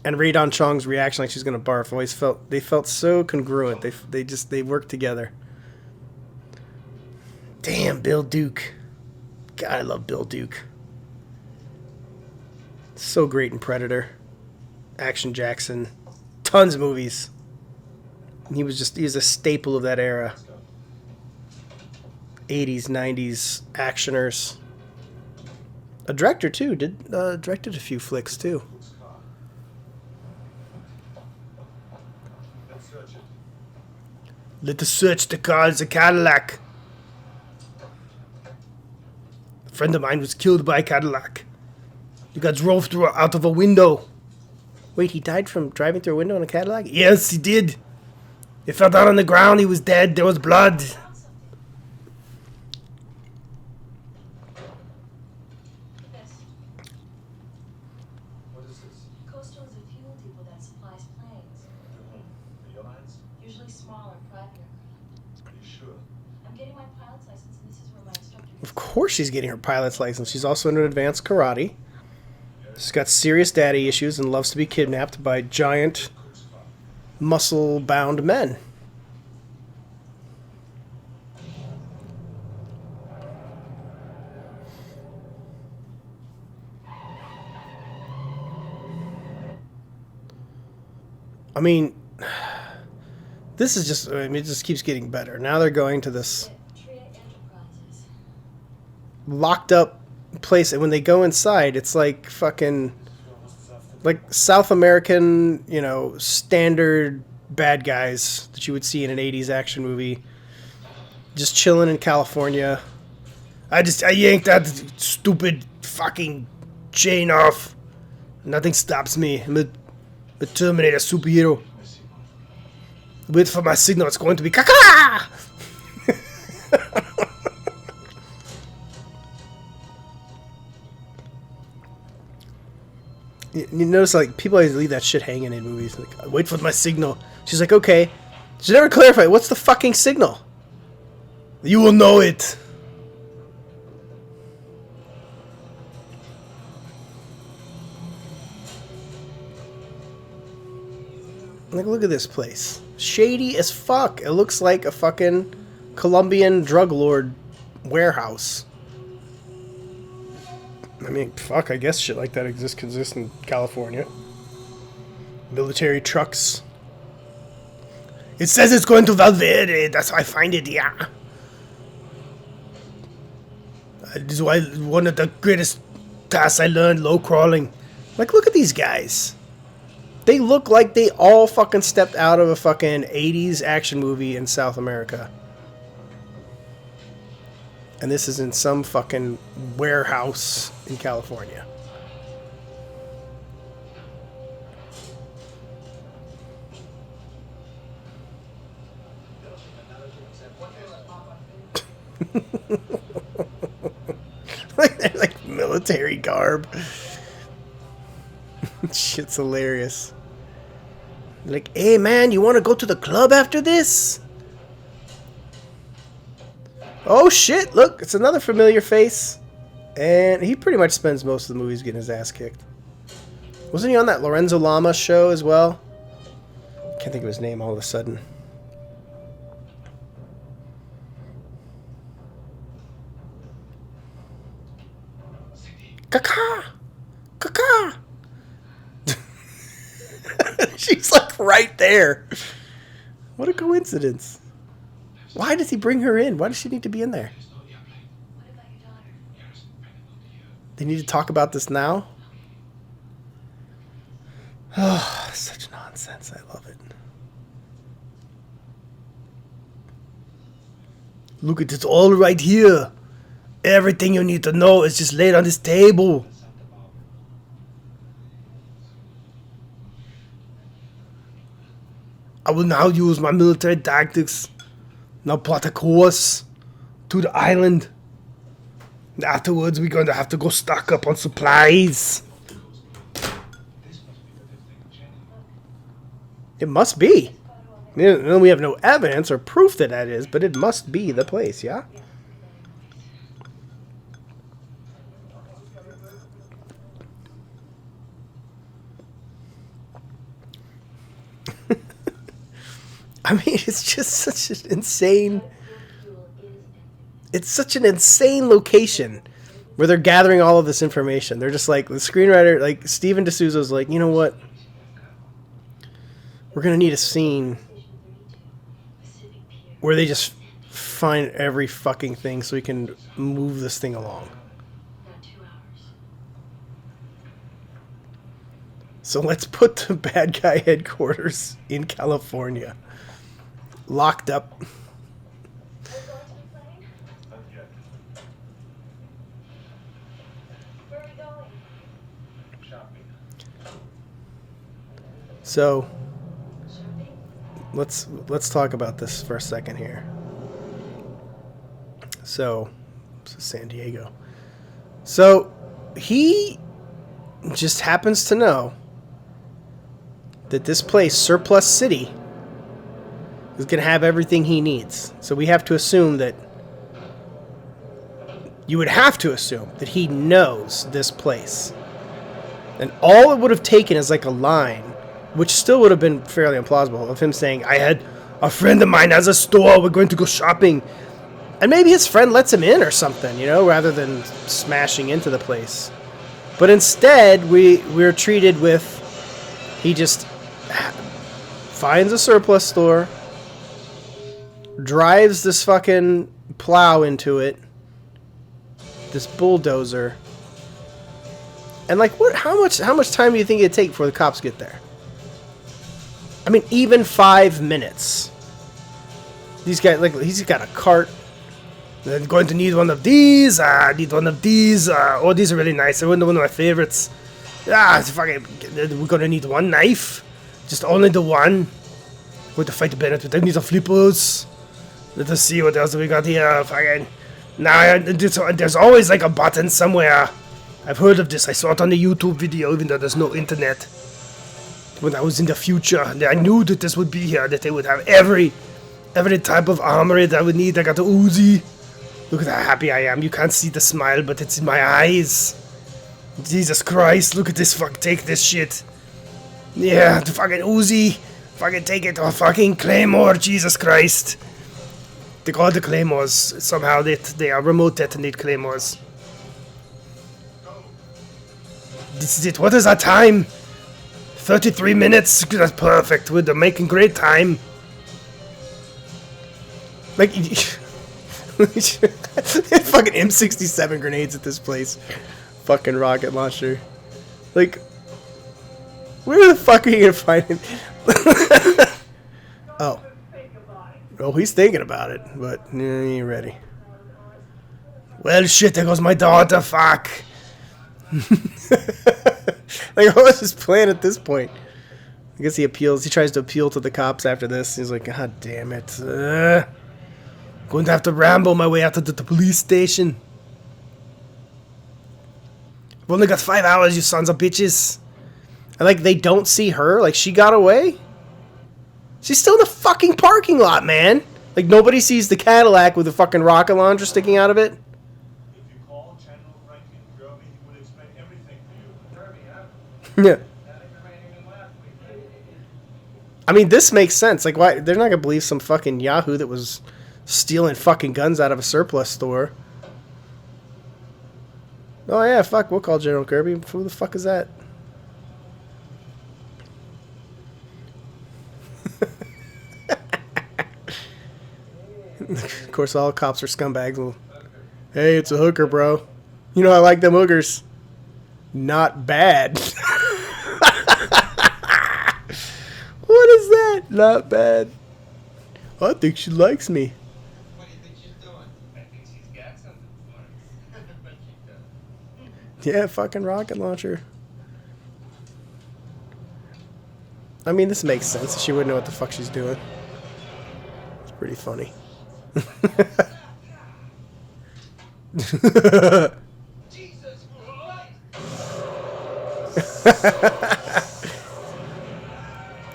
and Rae Dawn Chong's reaction like she's gonna barf, always felt so congruent. They worked together. Damn, Bill Duke. God, I love Bill Duke. So great in Predator, Action Jackson, tons of movies. He was a staple of that era. 80s, 90s actioners. A director too. Directed a few flicks too. Let's search it. Let us search the car. It's a Cadillac. A friend of mine was killed by a Cadillac. The guy drove out of a window. Wait, he died from driving through a window in a Cadillac? Yes, he did. He fell down on the ground. He was dead. There was blood. What is this? Coastal is a fuel depot that supplies planes. To whom? The airlines? Usually smaller private aircraft. Are you sure? I'm getting my pilot's license, and this is where my instructor Of course she's getting her pilot's license. She's also into advanced karate. She's got serious daddy issues and loves to be kidnapped by giant, muscle-bound men. I mean, this is just, it just keeps getting better. Now they're going to this Tria Enterprises. locked up place, and when they go inside, it's like fucking, like South American, standard bad guys that you would see in an 80s action movie. Just chilling in California. I yanked that stupid fucking chain off. Nothing stops me. I'm a Terminator superhero. Wait for my signal. It's going to be caca. You notice, like, people always leave that shit hanging in movies. Like, wait for my signal. She's like, okay. She never clarified, what's the fucking signal? You will know it. Like, look at this place. Shady as fuck. It looks like a fucking Colombian drug lord warehouse. I mean, fuck, I guess shit like that exists in California. Military trucks. It says it's going to Val Verde. That's how I find it, yeah. This is why one of the greatest tasks I learned, low crawling. Like, look at these guys. They look like they all fucking stepped out of a fucking 80s action movie in South America. And this is in some fucking warehouse in California. like military garb. Shit's hilarious. Like, hey man, you want to go to the club after this? Oh shit, look, it's another familiar face. And he pretty much spends most of the movies getting his ass kicked. Wasn't he on that Lorenzo Lama show as well? Can't think of his name all of a sudden. Kaka! Kaka! She's like right there. What a coincidence. Why does he bring her in? Why does she need to be in there? What about your daughter? They need to talk about this now? Oh, such nonsense. I love it. Look at it all right here. Everything you need to know is just laid on this table. I will now use my military tactics. Now plot a course. to the island. Afterwards, we're going to have to go stock up on supplies. It must be. We have no evidence or proof that that is, but it must be the place, yeah? I mean, it's just such an insane... It's such an insane location where they're gathering all of this information. They're just like, the screenwriter, like, Steven D'Souza's like, you know what? We're going to need a scene where they just find every fucking thing so we can move this thing along. So let's put the bad guy headquarters in California. Locked up. Not yet. Where are we going? Shopping. So Shopping? let's talk about this for a second here. So this is San Diego. So he just happens to know that this place, Surplus City, is going to have everything he needs. So we have to assume that... You would have to assume that he knows this place. And all it would have taken is like a line, which still would have been fairly implausible, of him saying, I had a friend of mine has a store, we're going to go shopping. And maybe his friend lets him in or something, you know, rather than smashing into the place. But instead, we're treated with... He just finds a surplus store, drives this fucking plow into it, this bulldozer, and like, what? How much time do you think it'd take before the cops get there? I mean, even 5 minutes. These guys, like, he's got a cart. I'm going to need one of these. I need one of these. Oh, these are really nice. They're one of my favorites. It's fucking. We're gonna need one knife. Just only the one. Going to fight Bennett with. I need some flippers. Let us see what else we got here. Fucking. Now, there's always like a button somewhere. I've heard of this. I saw it on the YouTube video, even though there's no internet. When I was in the future, I knew that this would be here. That they would have every type of armory that I would need. I got the Uzi. Look at how happy I am. You can't see the smile, but it's in my eyes. Jesus Christ, look at this. Fuck, take this shit. Yeah, the fucking Uzi. Fucking take it. Oh, fucking Claymore. Jesus Christ. They call it the Claymores. Somehow they are remote detonate Claymores. This is it. What is our time? 33 minutes. That's perfect. We're making great time. Like, fucking M67 grenades at this place. Fucking rocket launcher. Like, where the fuck are you gonna find him? Oh. Oh, he's thinking about it, but he ain't ready. Well, shit, there goes my daughter, fuck. Like, what was his plan at this point? I guess he tries to appeal to the cops after this. He's like, God damn it. Going to have to ramble my way out to the police station. I've only got 5 hours, you sons of bitches. And, like, they don't see her? Like, she got away? She's still in the fucking parking lot, man. Like, nobody sees the Cadillac with the fucking rocket launcher sticking out of it. If you call General Franklin Kirby, he would explain everything to you. Kirby, huh? Yeah. Not even writing him last week. I mean, this makes sense. Like, why? They're not gonna believe some fucking Yahoo that was stealing fucking guns out of a surplus store. Oh, yeah, fuck. We'll call General Kirby. Who the fuck is that? Of course, all cops are scumbags. Well, hey, it's a hooker, bro. You know I like them hookers. Not bad. What is that? Not bad. I think she likes me. What do you think she's doing? I think she's got something for us. But she does. Yeah, fucking rocket launcher. I mean, this makes sense. She wouldn't know what the fuck she's doing. It's pretty funny. Jesus Christ!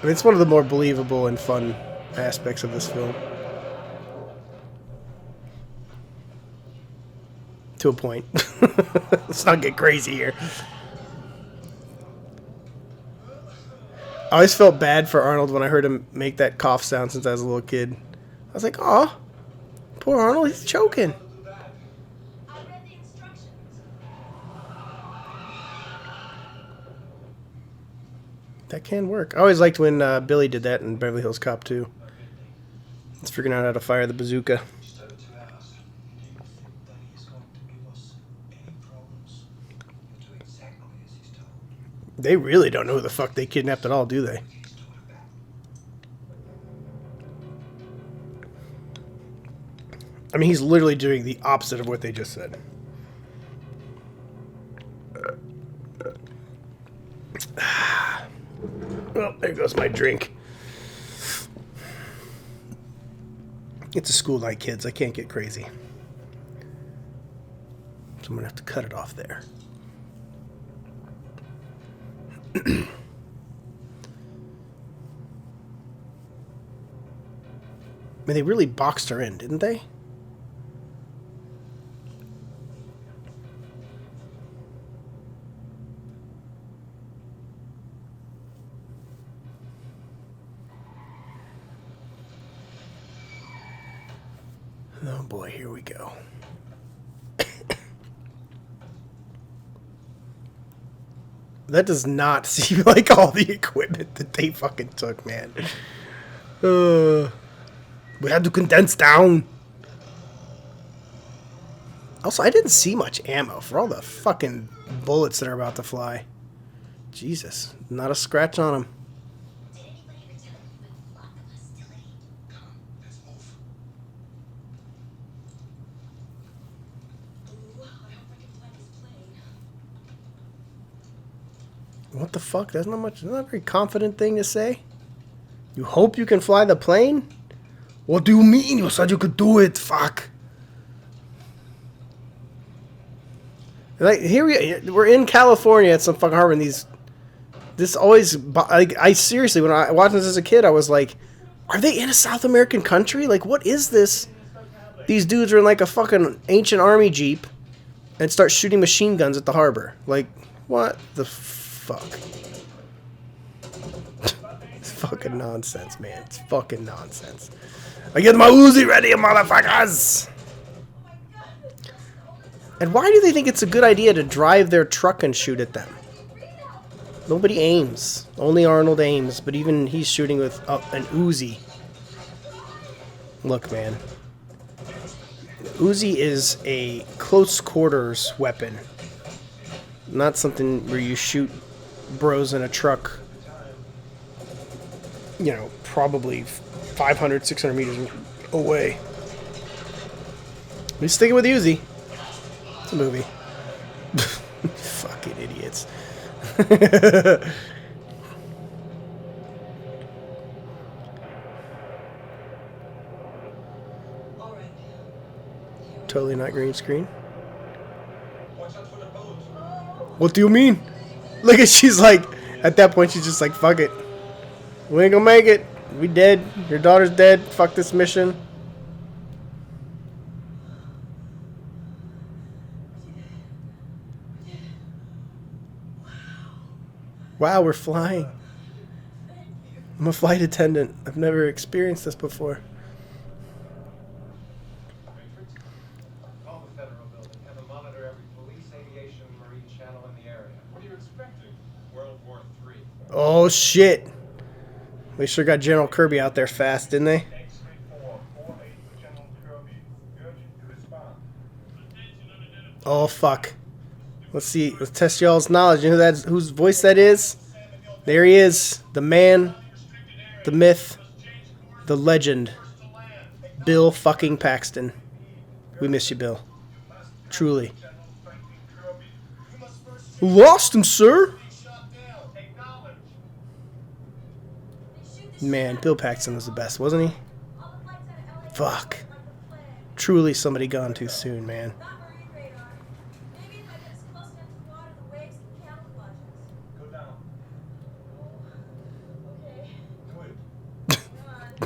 I mean, it's one of the more believable and fun aspects of this film. To a point. Let's not get crazy here. I always felt bad for Arnold when I heard him make that cough sound since I was a little kid. I was like, aw, poor Arnold, he's choking. I read the instructions. That can work. I always liked when Billy did that in Beverly Hills Cop 2. He's figuring out how to fire the bazooka. Just over 2 hours. Do you think that he is going to give us any problems? He'll do exactly as he's told. They really don't know who the fuck they kidnapped at all, do they? He's told him back. I mean, he's literally doing the opposite of what they just said. Well, there goes my drink. It's a school night, kids. I can't get crazy. So I'm going to have to cut it off there. I mean, they really boxed her in, didn't they? Oh boy, here we go. That does not seem like all the equipment that they fucking took, man. We had to condense down. Also, I didn't see much ammo for all the fucking bullets that are about to fly. Jesus, not a scratch on them. Did anybody ever tell you you would block the hostility? Come, let's move. Ooh, I hope I can fly this plane. What the fuck? That's not much. That's not a very confident thing to say. You hope you can fly the plane? What do you mean? You said you could do it. Fuck. Like here we're in California at some fucking harbor. And this always like I seriously when I watched this as a kid, I was like, are they in a South American country? Like what is this? These dudes are in like a fucking ancient army jeep and start shooting machine guns at the harbor. Like what the fuck? It's fucking nonsense, man. It's fucking nonsense. I get my Uzi ready, motherfuckers! And why do they think it's a good idea to drive their truck and shoot at them? Nobody aims. Only Arnold aims, but even he's shooting with an Uzi. Look, man. Uzi is a close quarters weapon. Not something where you shoot bros in a truck, you know, probably 500, 600 meters away. We're sticking with Uzi. It's a movie. Fucking idiots. All right. Totally not green screen. Watch out for the boat. What do you mean? Look at she's like, at that point she's just like, fuck it. We ain't gonna make it. We dead. Your daughter's dead. Fuck this mission. Wow, we're flying. I'm a flight attendant. I've never experienced this before. Call the federal building. Have them monitor every police, aviation, marine channel in the area. What are you expecting? World War III. Oh shit. They sure got General Kirby out there fast, didn't they? X-34, 48 for General Kirby. Urgent to respond. Oh fuck. Let's see. Let's test y'all's knowledge. You know whose voice that is? There he is. The man, the myth, the legend. Bill fucking Paxton. We miss you, Bill. Truly. Lost him, sir. Man, Bill Paxton was the best, wasn't he? All the flights out of LA Fuck. like the flag. Truly somebody gone too soon, man. Not Marine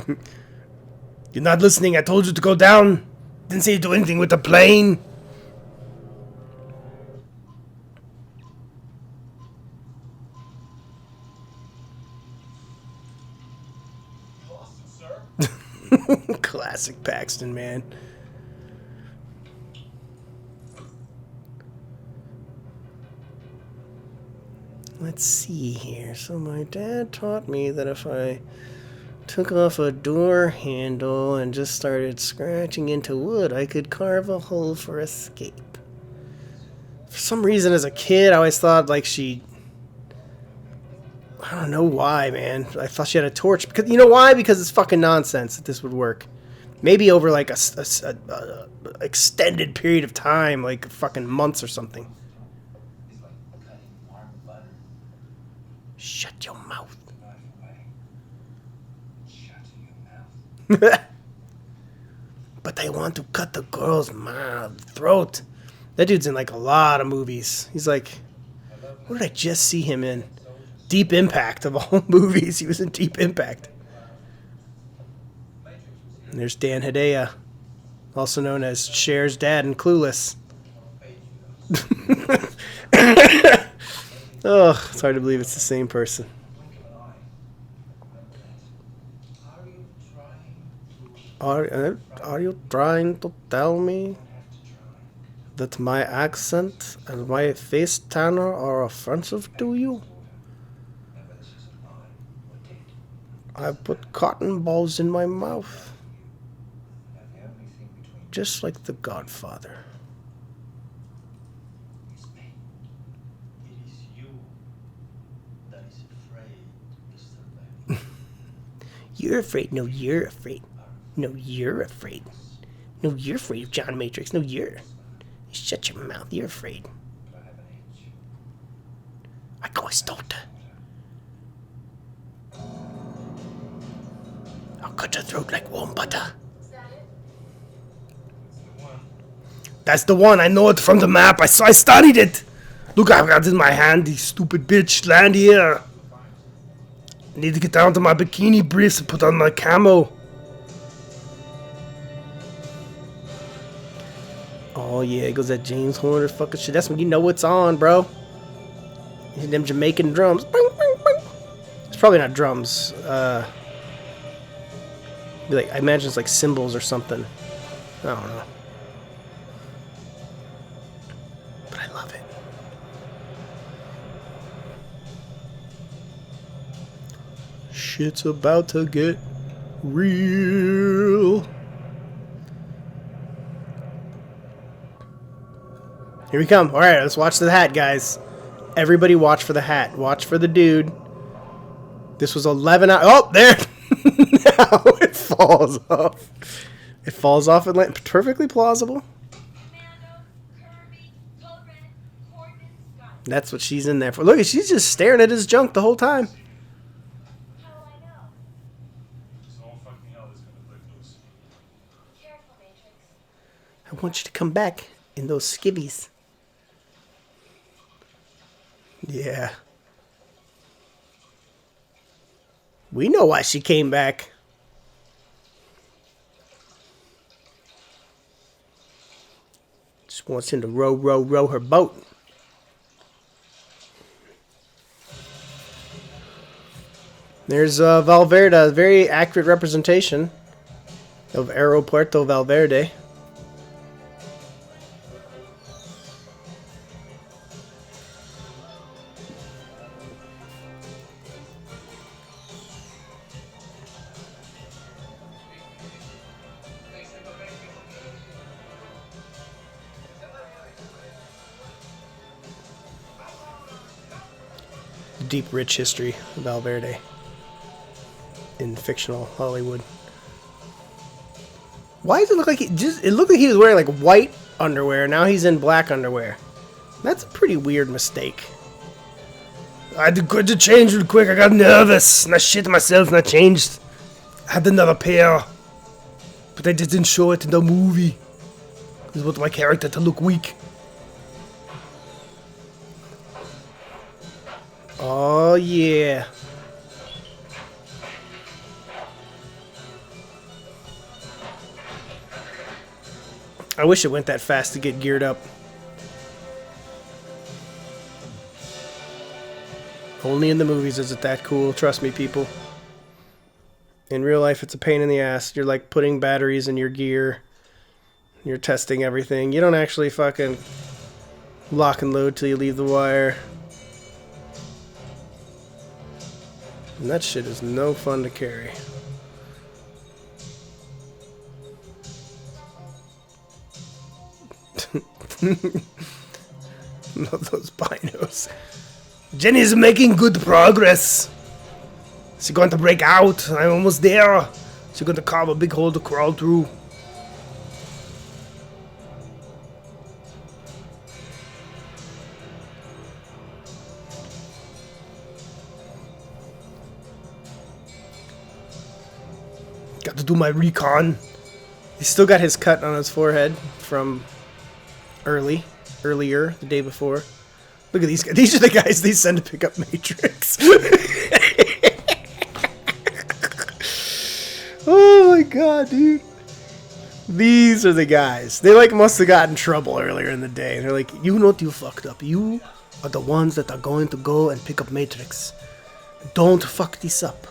You're not listening. I told you to go down. Didn't say you do anything with the plane. Classic Paxton, man. Let's see here. So my dad taught me that if I took off a door handle and just started scratching into wood, I could carve a hole for escape. For some reason, as a kid, I always thought like I don't know why, man. I thought she had a torch. Because you know why? Because it's fucking nonsense that this would work. Maybe over like a extended period of time, like fucking months or something. It's like cutting warm butter. Shut your mouth. Knife away. Shut your mouth. But they want to cut the girl's mouth, throat. That dude's in like a lot of movies. He's like, what did I just see him in? Deep Impact of all movies. He was in Deep Impact. And there's Dan Hedaya, also known as Cher's dad in Clueless. Oh, it's hard to believe it's the same person. Are you trying to tell me that my accent and my face tanner are offensive to you? I put cotton balls in my mouth, just like the Godfather. It's me. It is you that is afraid, Mr. Bennett. You're afraid. No, you're afraid. No, you're afraid. No, you're afraid of John Matrix. No, you're. Shut your mouth. You're afraid. Do I have an itch? I go daughter. I'll cut your throat like warm butter. Is that it? That's the one. I know it from the map. I studied it. Look, I've got it in my hand. You stupid bitch. Land here. I need to get down to my bikini briefs and put on my camo. Oh yeah, it goes that James Horner fucking shit. That's when you know what's on, bro. Them Jamaican drums. Bing, bing, bing. It's probably not drums. Like, I imagine it's like cymbals or something. I don't know. But I love it. Shit's about to get real. Here we come. Alright, let's watch the hat, guys. Everybody watch for the hat. Watch for the dude. This was 11 hours. Oh, there! Now it falls off. It falls off and perfectly plausible. Commando, Kirby, Code Red, coordinates, got it. That's what she's in there for. Look, she's just staring at his junk the whole time. How will I know? Just all fucking hell is gonna break loose. Careful, Matrix. I want you to come back in those skivvies. Yeah. We know why she came back. Just wants him to row her boat. There's Val Verde, a very accurate representation of Aeropuerto Val Verde. Deep, rich history of Val Verde in fictional Hollywood. Why does it look like it looked like he was wearing like white underwear? Now he's in black underwear. That's a pretty weird mistake. I had to go to change real quick. I got nervous and I shit myself and I changed. I had another pair, but I just didn't show it in the movie. I want my character to look weak. Oh, yeah. I wish it went that fast to get geared up. Only in the movies is it that cool. Trust me, people. In real life, it's a pain in the ass. You're like putting batteries in your gear. You're testing everything. You don't actually fucking lock and load till you leave the wire. And that shit is no fun to carry. Love those binos. Jenny's making good progress. She's going to break out. I'm almost there. She's going to carve a big hole to crawl through. Got to do my recon. He's still got his cut on his forehead from earlier, the day before. Look at these guys. These are the guys they send to pick up Matrix. Oh my god, dude. These are the guys. They like must have gotten in trouble earlier in the day. They're like, you know what, you fucked up. You are the ones that are going to go and pick up Matrix. Don't fuck this up.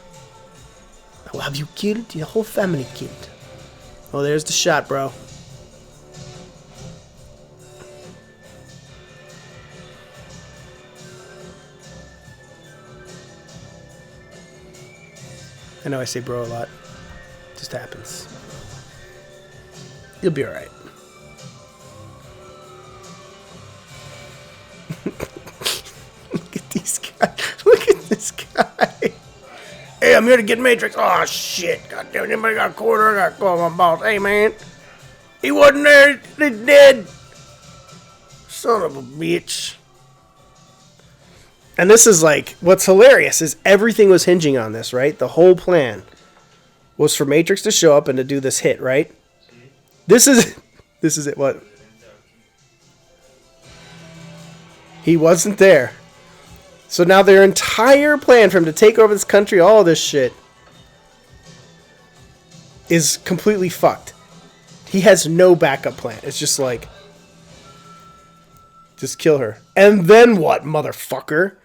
I will have you killed, your whole family killed. Oh, there's the shot, bro. I know I say bro a lot. It just happens. You'll be alright. Look at these guys. Look at this guy. Hey, I'm here to get Matrix. Oh, shit. God damn, anybody got a quarter? I got to call my boss. Hey, man. He wasn't there. He's dead. Son of a bitch. And this is like, what's hilarious is everything was hinging on this, right? The whole plan was for Matrix to show up and to do this hit, right? This is it, what? He wasn't there. So now their entire plan for him to take over this country, all of this shit, is completely fucked. He has no backup plan. It's just like, just kill her. And then what, motherfucker?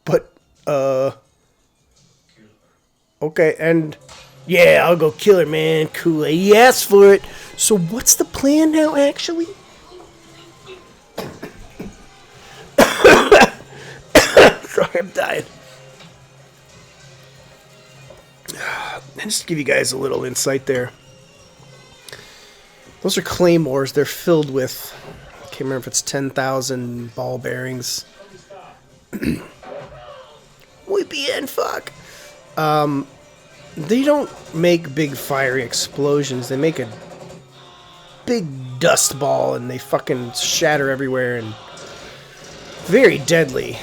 But, okay, and yeah, I'll go kill her, man. Cool. He asked for it. So what's the plan now, actually? Sorry, I'm dying. And just to give you guys a little insight there. Those are claymores. They're filled with, I can't remember if it's 10,000 ball bearings. Whippy and fuck. They don't make big fiery explosions. They make a big dust ball and they fucking shatter everywhere and very deadly.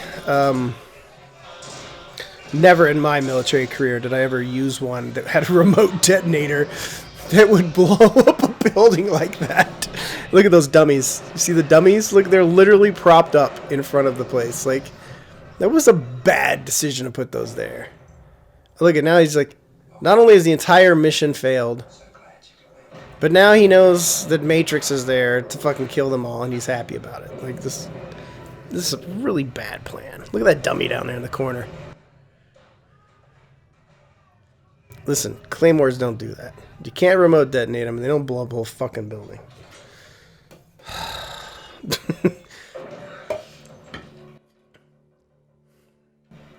Never in my military career did I ever use one that had a remote detonator that would blow up a building like that. Look at those dummies. You see the dummies? Look, they're literally propped up in front of the place. Like, that was a bad decision to put those there. Look at now, he's like, not only has the entire mission failed, but now he knows that Matrix is there to fucking kill them all, and he's happy about it. Like, this is a really bad plan. Look at that dummy down there in the corner. Listen, claymores don't do that. You can't remote detonate them. They don't blow up a whole fucking building.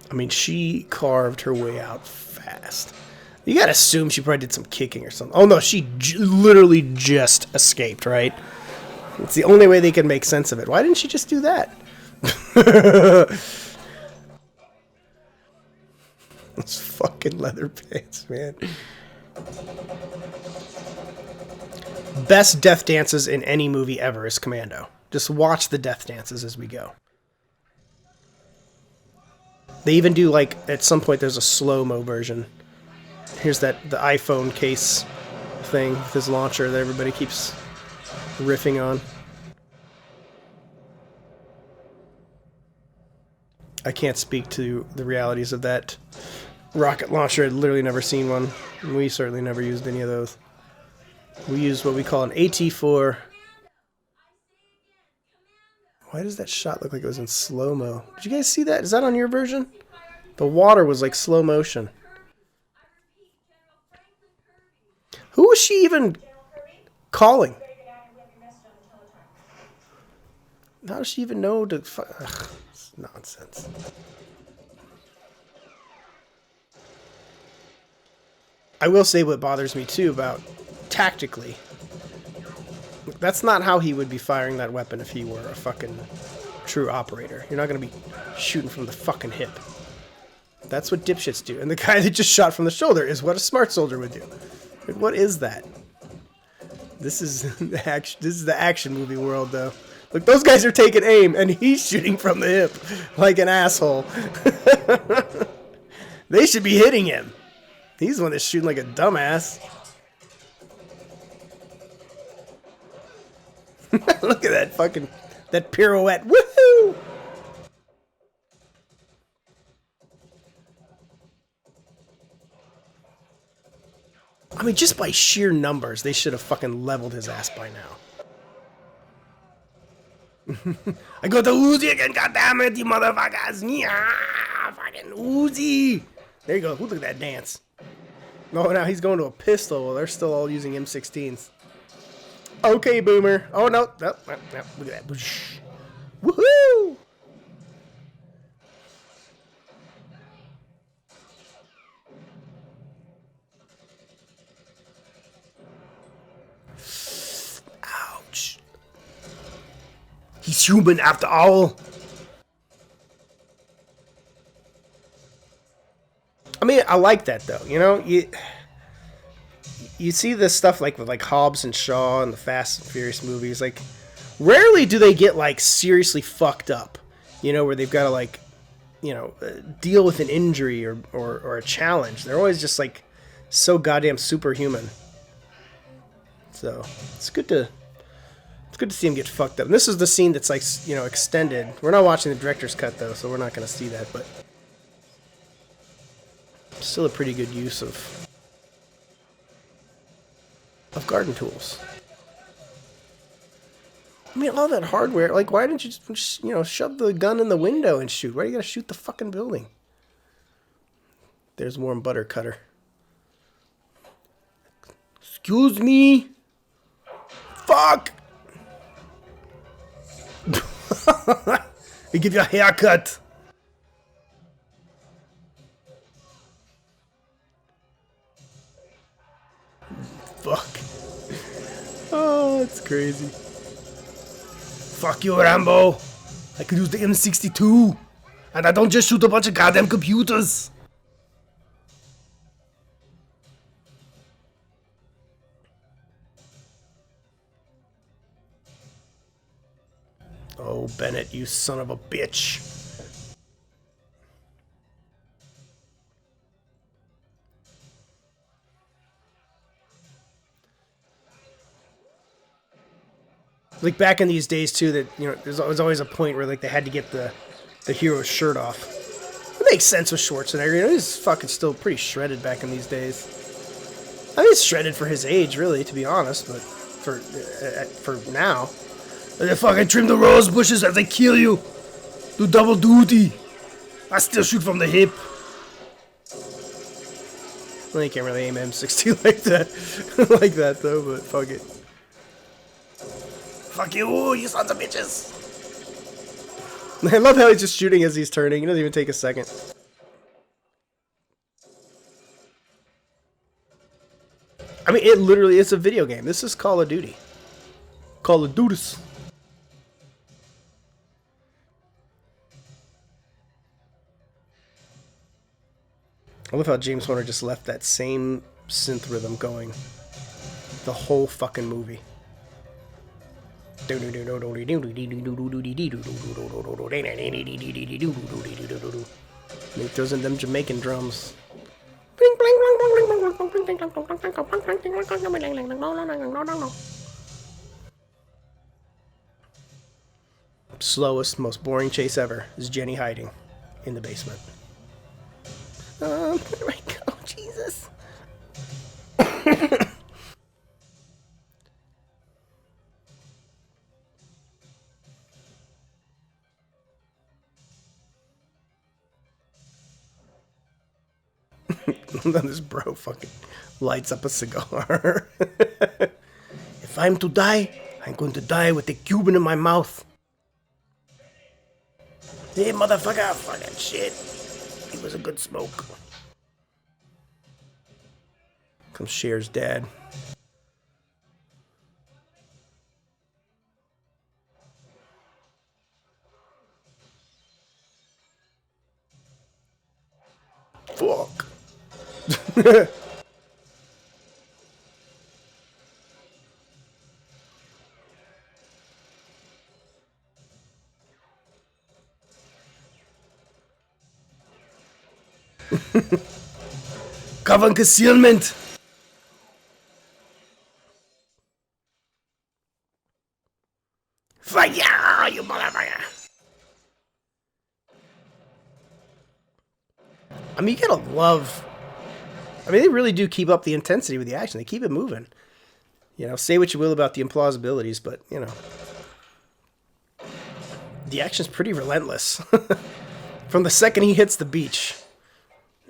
I mean, she carved her way out fast. You gotta assume she probably did some kicking or something. Oh no, she literally just escaped, right? It's the only way they can make sense of it. Why didn't she just do that? Those fucking leather pants, man. Best death dances in any movie ever is Commando. Just watch the death dances as we go. They even do, like, at some point there's a slow-mo version. Here's the iPhone case thing with his launcher that everybody keeps riffing on. I can't speak to the realities of that rocket launcher. I'd literally never seen one. We certainly never used any of those. We used what we call an AT-4. Why does that shot look like it was in slow-mo? Did you guys see that? Is that on your version? The water was like slow motion. Who was she even calling? How does she even know to... Ugh, it's nonsense. I will say what bothers me too about tactically. That's not how he would be firing that weapon if he were a fucking true operator. You're not going to be shooting from the fucking hip. That's what dipshits do. And the guy that just shot from the shoulder is what a smart soldier would do. Like, what is that? This is the action movie world, though. Look, those guys are taking aim, and he's shooting from the hip like an asshole. They should be hitting him. He's the one that's shooting like a dumbass. Look at that fucking... that pirouette. Woohoo! I mean, just by sheer numbers, they should have fucking leveled his ass by now. I got the Uzi again, goddammit, you motherfuckers! Yeah, fucking Uzi! There you go. Look at that dance. No, now he's going to a pistol. Well, they're still all using M16s. Okay, boomer. Oh, no. No, no, no. Look at that. Woohoo! Ouch. He's human after all. I mean, I like that though. You know, you see this stuff like with like Hobbs and Shaw and the Fast and Furious movies. Like, rarely do they get like seriously fucked up. You know, where they've got to like, you know, deal with an injury or a challenge. They're always just like so goddamn superhuman. So it's good to see him get fucked up. And this is the scene that's like, you know, extended. We're not watching the director's cut though, so we're not going to see that. But still a pretty good use of garden tools. I mean, all that hardware, like, why didn't you just, you know, shove the gun in the window and shoot? Why do you gotta shoot the fucking building? There's warm butter cutter. Excuse me? Fuck! You give you a haircut. Fuck. Oh, it's crazy. Fuck you, Rambo. I could use the M62. And I don't just shoot a bunch of goddamn computers. Oh, Bennett, you son of a bitch. Like back in these days too, that, you know, there was always a point where like they had to get the hero's shirt off. It makes sense with Schwarzenegger. You know, he's fucking still pretty shredded back in these days. I mean, he's shredded for his age, really, to be honest. But for now, they fucking trim the rose bushes as they kill you. Do double duty. I still shoot from the hip. Well, you can't really aim M60 like that though. But fuck it. Fuck you, you sons of bitches! I love how he's just shooting as he's turning. He doesn't even take a second. I mean, it literally is a video game. This is Call of Duty. Call of Duty. I love how James Horner just left that same synth rhythm going the whole fucking movie. He throws in them Jamaican drums. Slowest, most boring chase ever is Jenny hiding in the basement. There we go. Jesus. Then this bro fucking lights up a cigar. If I'm to die, I'm going to die with a Cuban in my mouth. Hey, motherfucker, fucking shit. He was a good smoke. Comes Cher's dad. Fuck. Cover and concealment. Fire, you motherfucker. I mean, you gotta love... I mean, they really do keep up the intensity with the action. They keep it moving. You know, say what you will about the implausibilities, but, you know... The action's pretty relentless. From the second he hits the beach,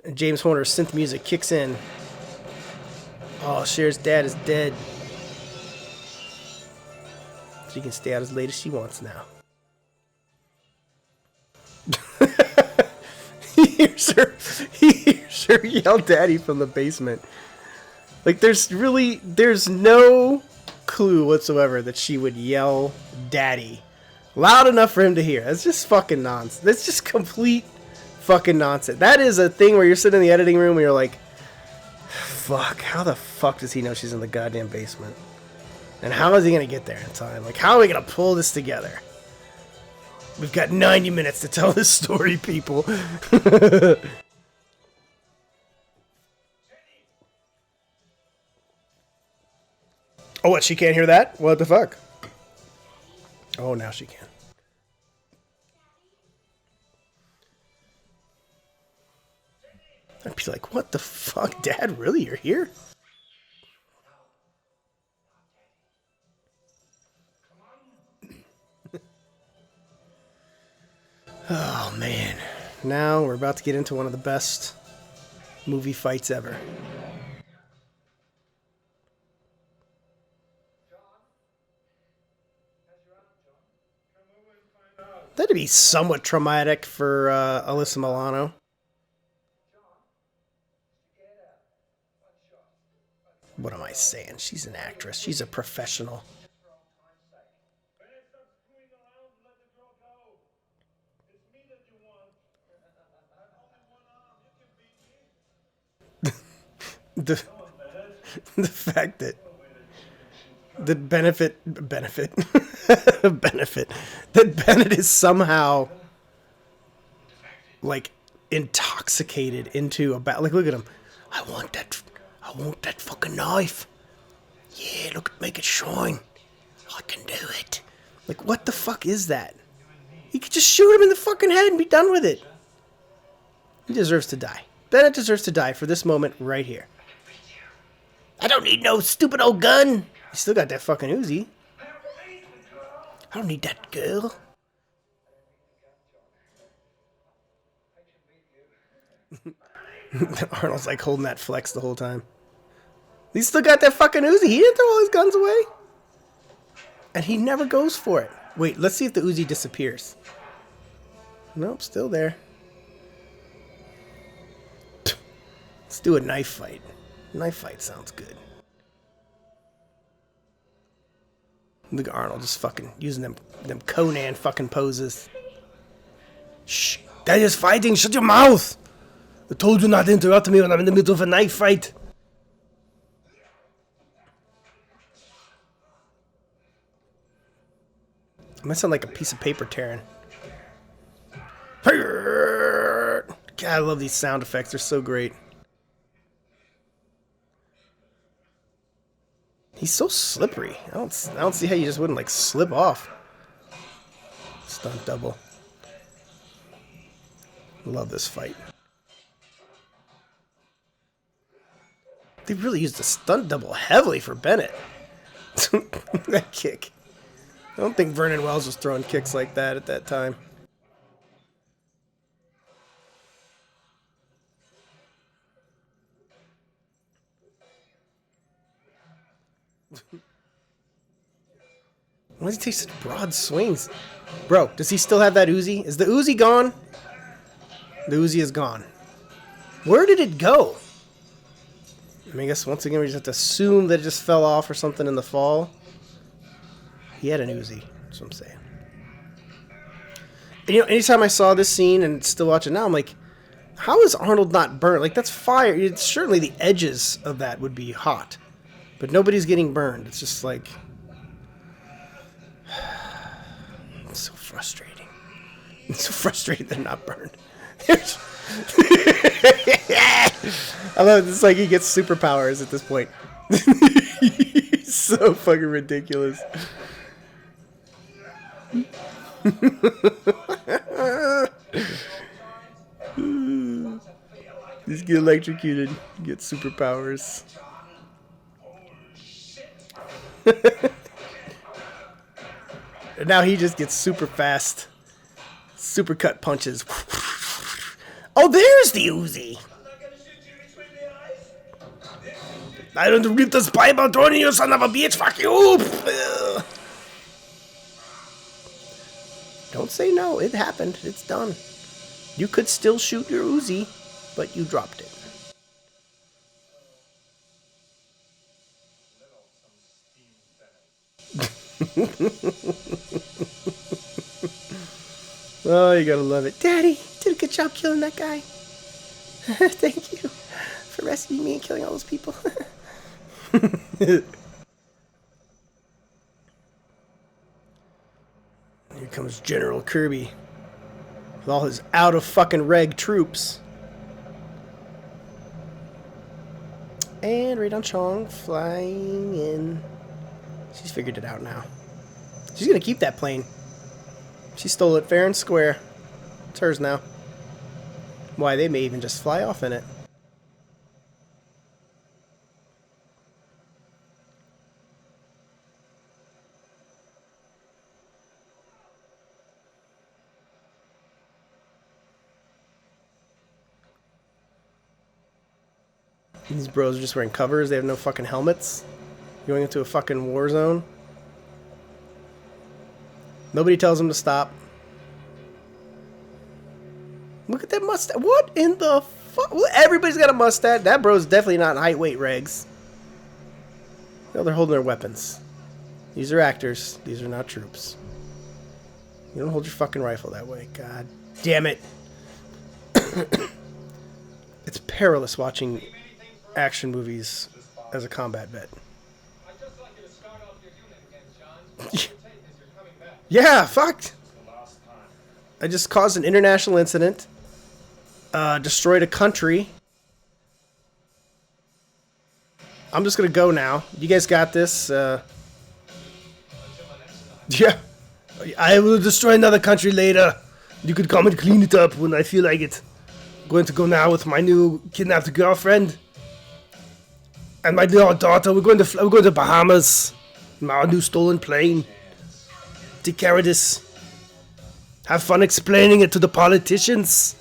and James Horner's synth music kicks in. Oh, Cher's dad is dead. She can stay out as late as she wants now. He hears her yell daddy from the basement. Like, there's no clue whatsoever that she would yell daddy loud enough for him to hear. That's just fucking nonsense. That's just complete fucking nonsense. That is a thing where you're sitting in the editing room and you're like, fuck, how the fuck does he know she's in the goddamn basement? And how is he going to get there in time? Like, how are we going to pull this together? We've got 90 minutes to tell this story, people. Oh, what? She can't hear that? What the fuck? Oh, now she can. I'd be like, what the fuck, Dad? Really? You're here? Oh, man. Now we're about to get into one of the best movie fights ever. That'd be somewhat traumatic for Alyssa Milano. What am I saying? She's an actress. She's a professional. Bennett, stop screwing around and let the girl go. It's me that you want. I have only one arm. You can beat me. The fact that the benefit that Bennett is somehow like intoxicated into a battle. Like, look at him. I want that fucking knife. Yeah, look, make it shine. I can do it. Like, what the fuck is that? You could just shoot him in the fucking head and be done with it. He deserves to die. Bennett deserves to die for this moment right here. I don't need no stupid old gun. You still got that fucking Uzi. I don't need that girl. Arnold's like holding that flex the whole time. He still got that fucking Uzi. He didn't throw all his guns away. And he never goes for it. Wait, let's see if the Uzi disappears. Nope, still there. Let's do a knife fight. Knife fight sounds good. Look at Arnold just fucking using them Conan fucking poses. Shh, that is fighting. Shut your mouth. I told you not to interrupt me when I'm in the middle of a knife fight. I might sound like a piece of paper tearing. God, I love these sound effects. They're so great. He's so slippery. I don't see how you just wouldn't like slip off. Stunt double. Love this fight. They really used the stunt double heavily for Bennett. That kick. I don't think Vernon Wells was throwing kicks like that at that time. Why does he take such broad swings? Bro, does he still have that Uzi? Is the Uzi gone? The Uzi is gone. Where did it go? I mean, I guess once again we just have to assume that it just fell off or something in the fall. He had an Uzi. That's what I'm saying. And, you know, anytime I saw this scene and still watch it now, I'm like, how is Arnold not burnt? Like, that's fire. It's certainly the edges of that would be hot. But nobody's getting burned. It's just like... It's so frustrating. It's so frustrating they're not burned. I love it. It's like he gets superpowers at this point. He's so fucking ridiculous. Just get electrocuted, get superpowers. And now he just gets super fast, supercut punches. Oh, there's the Uzi. I don't rip this pipe out, throwing you, son of a bitch. Fuck you. Don't say no. It happened. It's done. You could still shoot your Uzi, but you dropped it. Oh, you gotta love it. Daddy, you did a good job killing that guy. Thank you for rescuing me and killing all those people. Here comes General Kirby with all his out of fucking reg troops. And Rae Dawn Chong flying in. She's figured it out now. She's gonna keep that plane. She stole it fair and square. It's hers now. Why, they may even just fly off in it. These bros are just wearing covers. They have no fucking helmets. Going into a fucking war zone. Nobody tells them to stop. Look at that mustache. What in the fuck? Well, everybody's got a mustache. That bro's definitely not in height weight regs. No, they're holding their weapons. These are actors. These are not troops. You don't hold your fucking rifle that way. God damn it. It's perilous watching action movies as a combat vet. I'd just like you to start off your unit again, John. All it take is you're coming back. Yeah, fuck. The last time. I just caused an international incident. Destroyed a country. I'm just gonna go now. You guys got this. Yeah. I will destroy another country later. You could come and clean it up when I feel like it. I'm going to go now with my new kidnapped girlfriend. And my little daughter. We're going to Bahamas. My new stolen plane. Take care of this. Have fun explaining it to the politicians.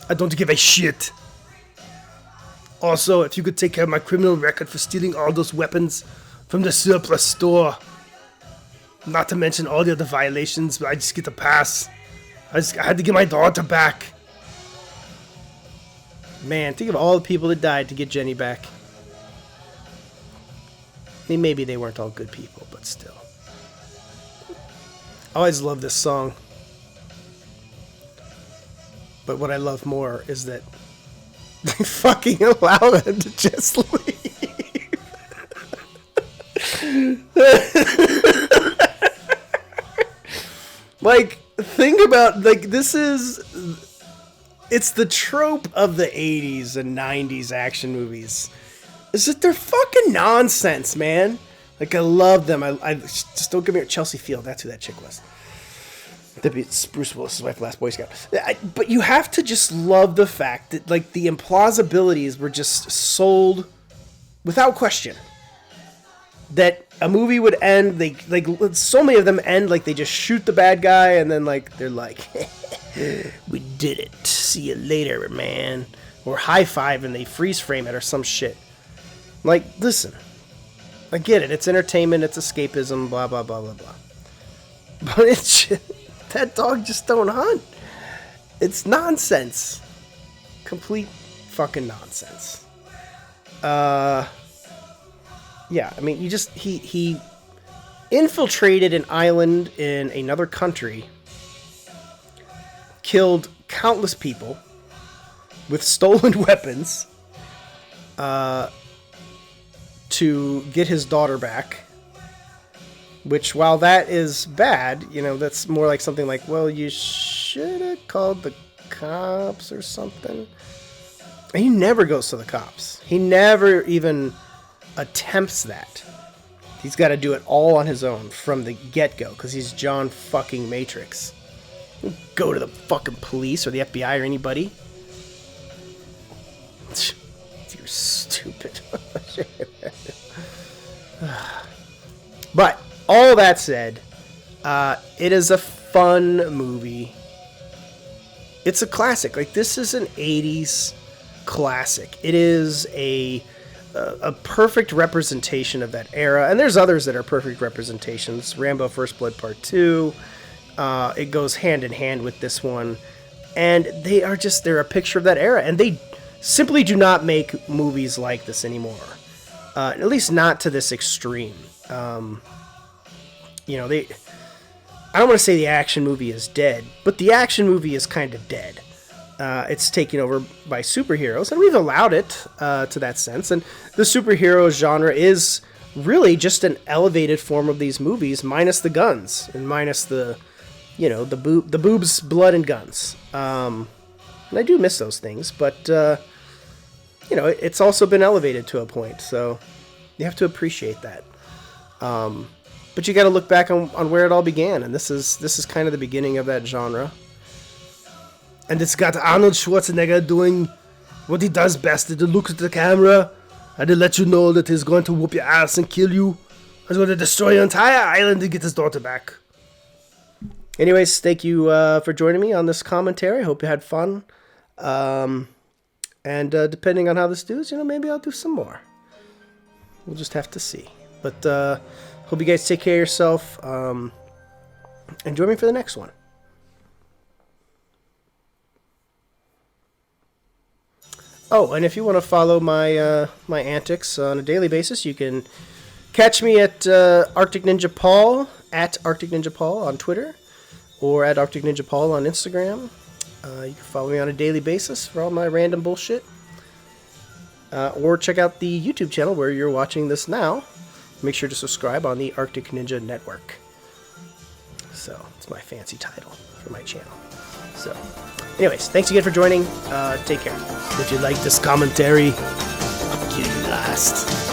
I don't give a shit. Also, if you could take care of my criminal record for stealing all those weapons from the surplus store. Not to mention all the other violations, but I just get a pass. I had to get my daughter back. Man, think of all the people that died to get Jenny back. I mean, maybe they weren't all good people, but still. I always love this song. But what I love more is that they fucking allow them to just leave. Like, think about, like, this is... It's the trope of the 80s and 90s action movies. Is that they're fucking nonsense, man. Like, I love them. I just don't give me Chelsea Field. That's who that chick was. It's Bruce Willis's wife, Last Boy Scout. But you have to just love the fact that, like, the implausibilities were just sold without question, that a movie would end, like so many of them end like they just shoot the bad guy and then like they're like, we did it, see you later, man, or high five and they freeze frame it or some shit. Like, listen, I get it, it's entertainment, it's escapism, blah blah blah blah blah, but it's just, that dog just don't hunt. It's nonsense, complete fucking nonsense. Yeah, I mean, he infiltrated an island in another country, killed countless people with stolen weapons, to get his daughter back. Which, while that is bad, you know, that's more like something like, well, you should have called the cops or something. And he never goes to the cops. He never even attempts that. He's got to do it all on his own from the get-go because he's John fucking Matrix. He'll go to the fucking police or the FBI or anybody. You're stupid. But all that said, it is a fun movie. It's a classic. Like, this is an 80s classic. It is a perfect representation of that era. And there's others that are perfect representations. Rambo First Blood Part 2. It goes hand in hand with this one. And they're a picture of that era. And they simply do not make movies like this anymore. At least not to this extreme. You know, I don't want to say the action movie is dead, but the action movie is kind of dead. It's taken over by superheroes, and we've allowed it to that sense. And the superhero genre is really just an elevated form of these movies, minus the guns and minus the, you know, the boobs, blood, and guns. And I do miss those things, but you know, it's also been elevated to a point, so you have to appreciate that. But you got to look back on where it all began, and this is kind of the beginning of that genre. And it's got Arnold Schwarzenegger doing what he does best, to look at the camera and to let you know that he's going to whoop your ass and kill you. He's going to destroy your entire island to get his daughter back. Anyways, thank you for joining me on this commentary. I hope you had fun. And depending on how this does, you know, maybe I'll do some more. We'll just have to see. But hope you guys take care of yourself. And join me for the next one. Oh, and if you want to follow my my antics on a daily basis, you can catch me at Arctic Ninja Paul, at Arctic Ninja Paul on Twitter, or at Arctic Ninja Paul on Instagram. You can follow me on a daily basis for all my random bullshit. Or check out the YouTube channel where you're watching this now. Make sure to subscribe on the Arctic Ninja Network. So, it's my fancy title for my channel. So, anyways, thanks again for joining. Take care. If you like this commentary, I'll kill you last.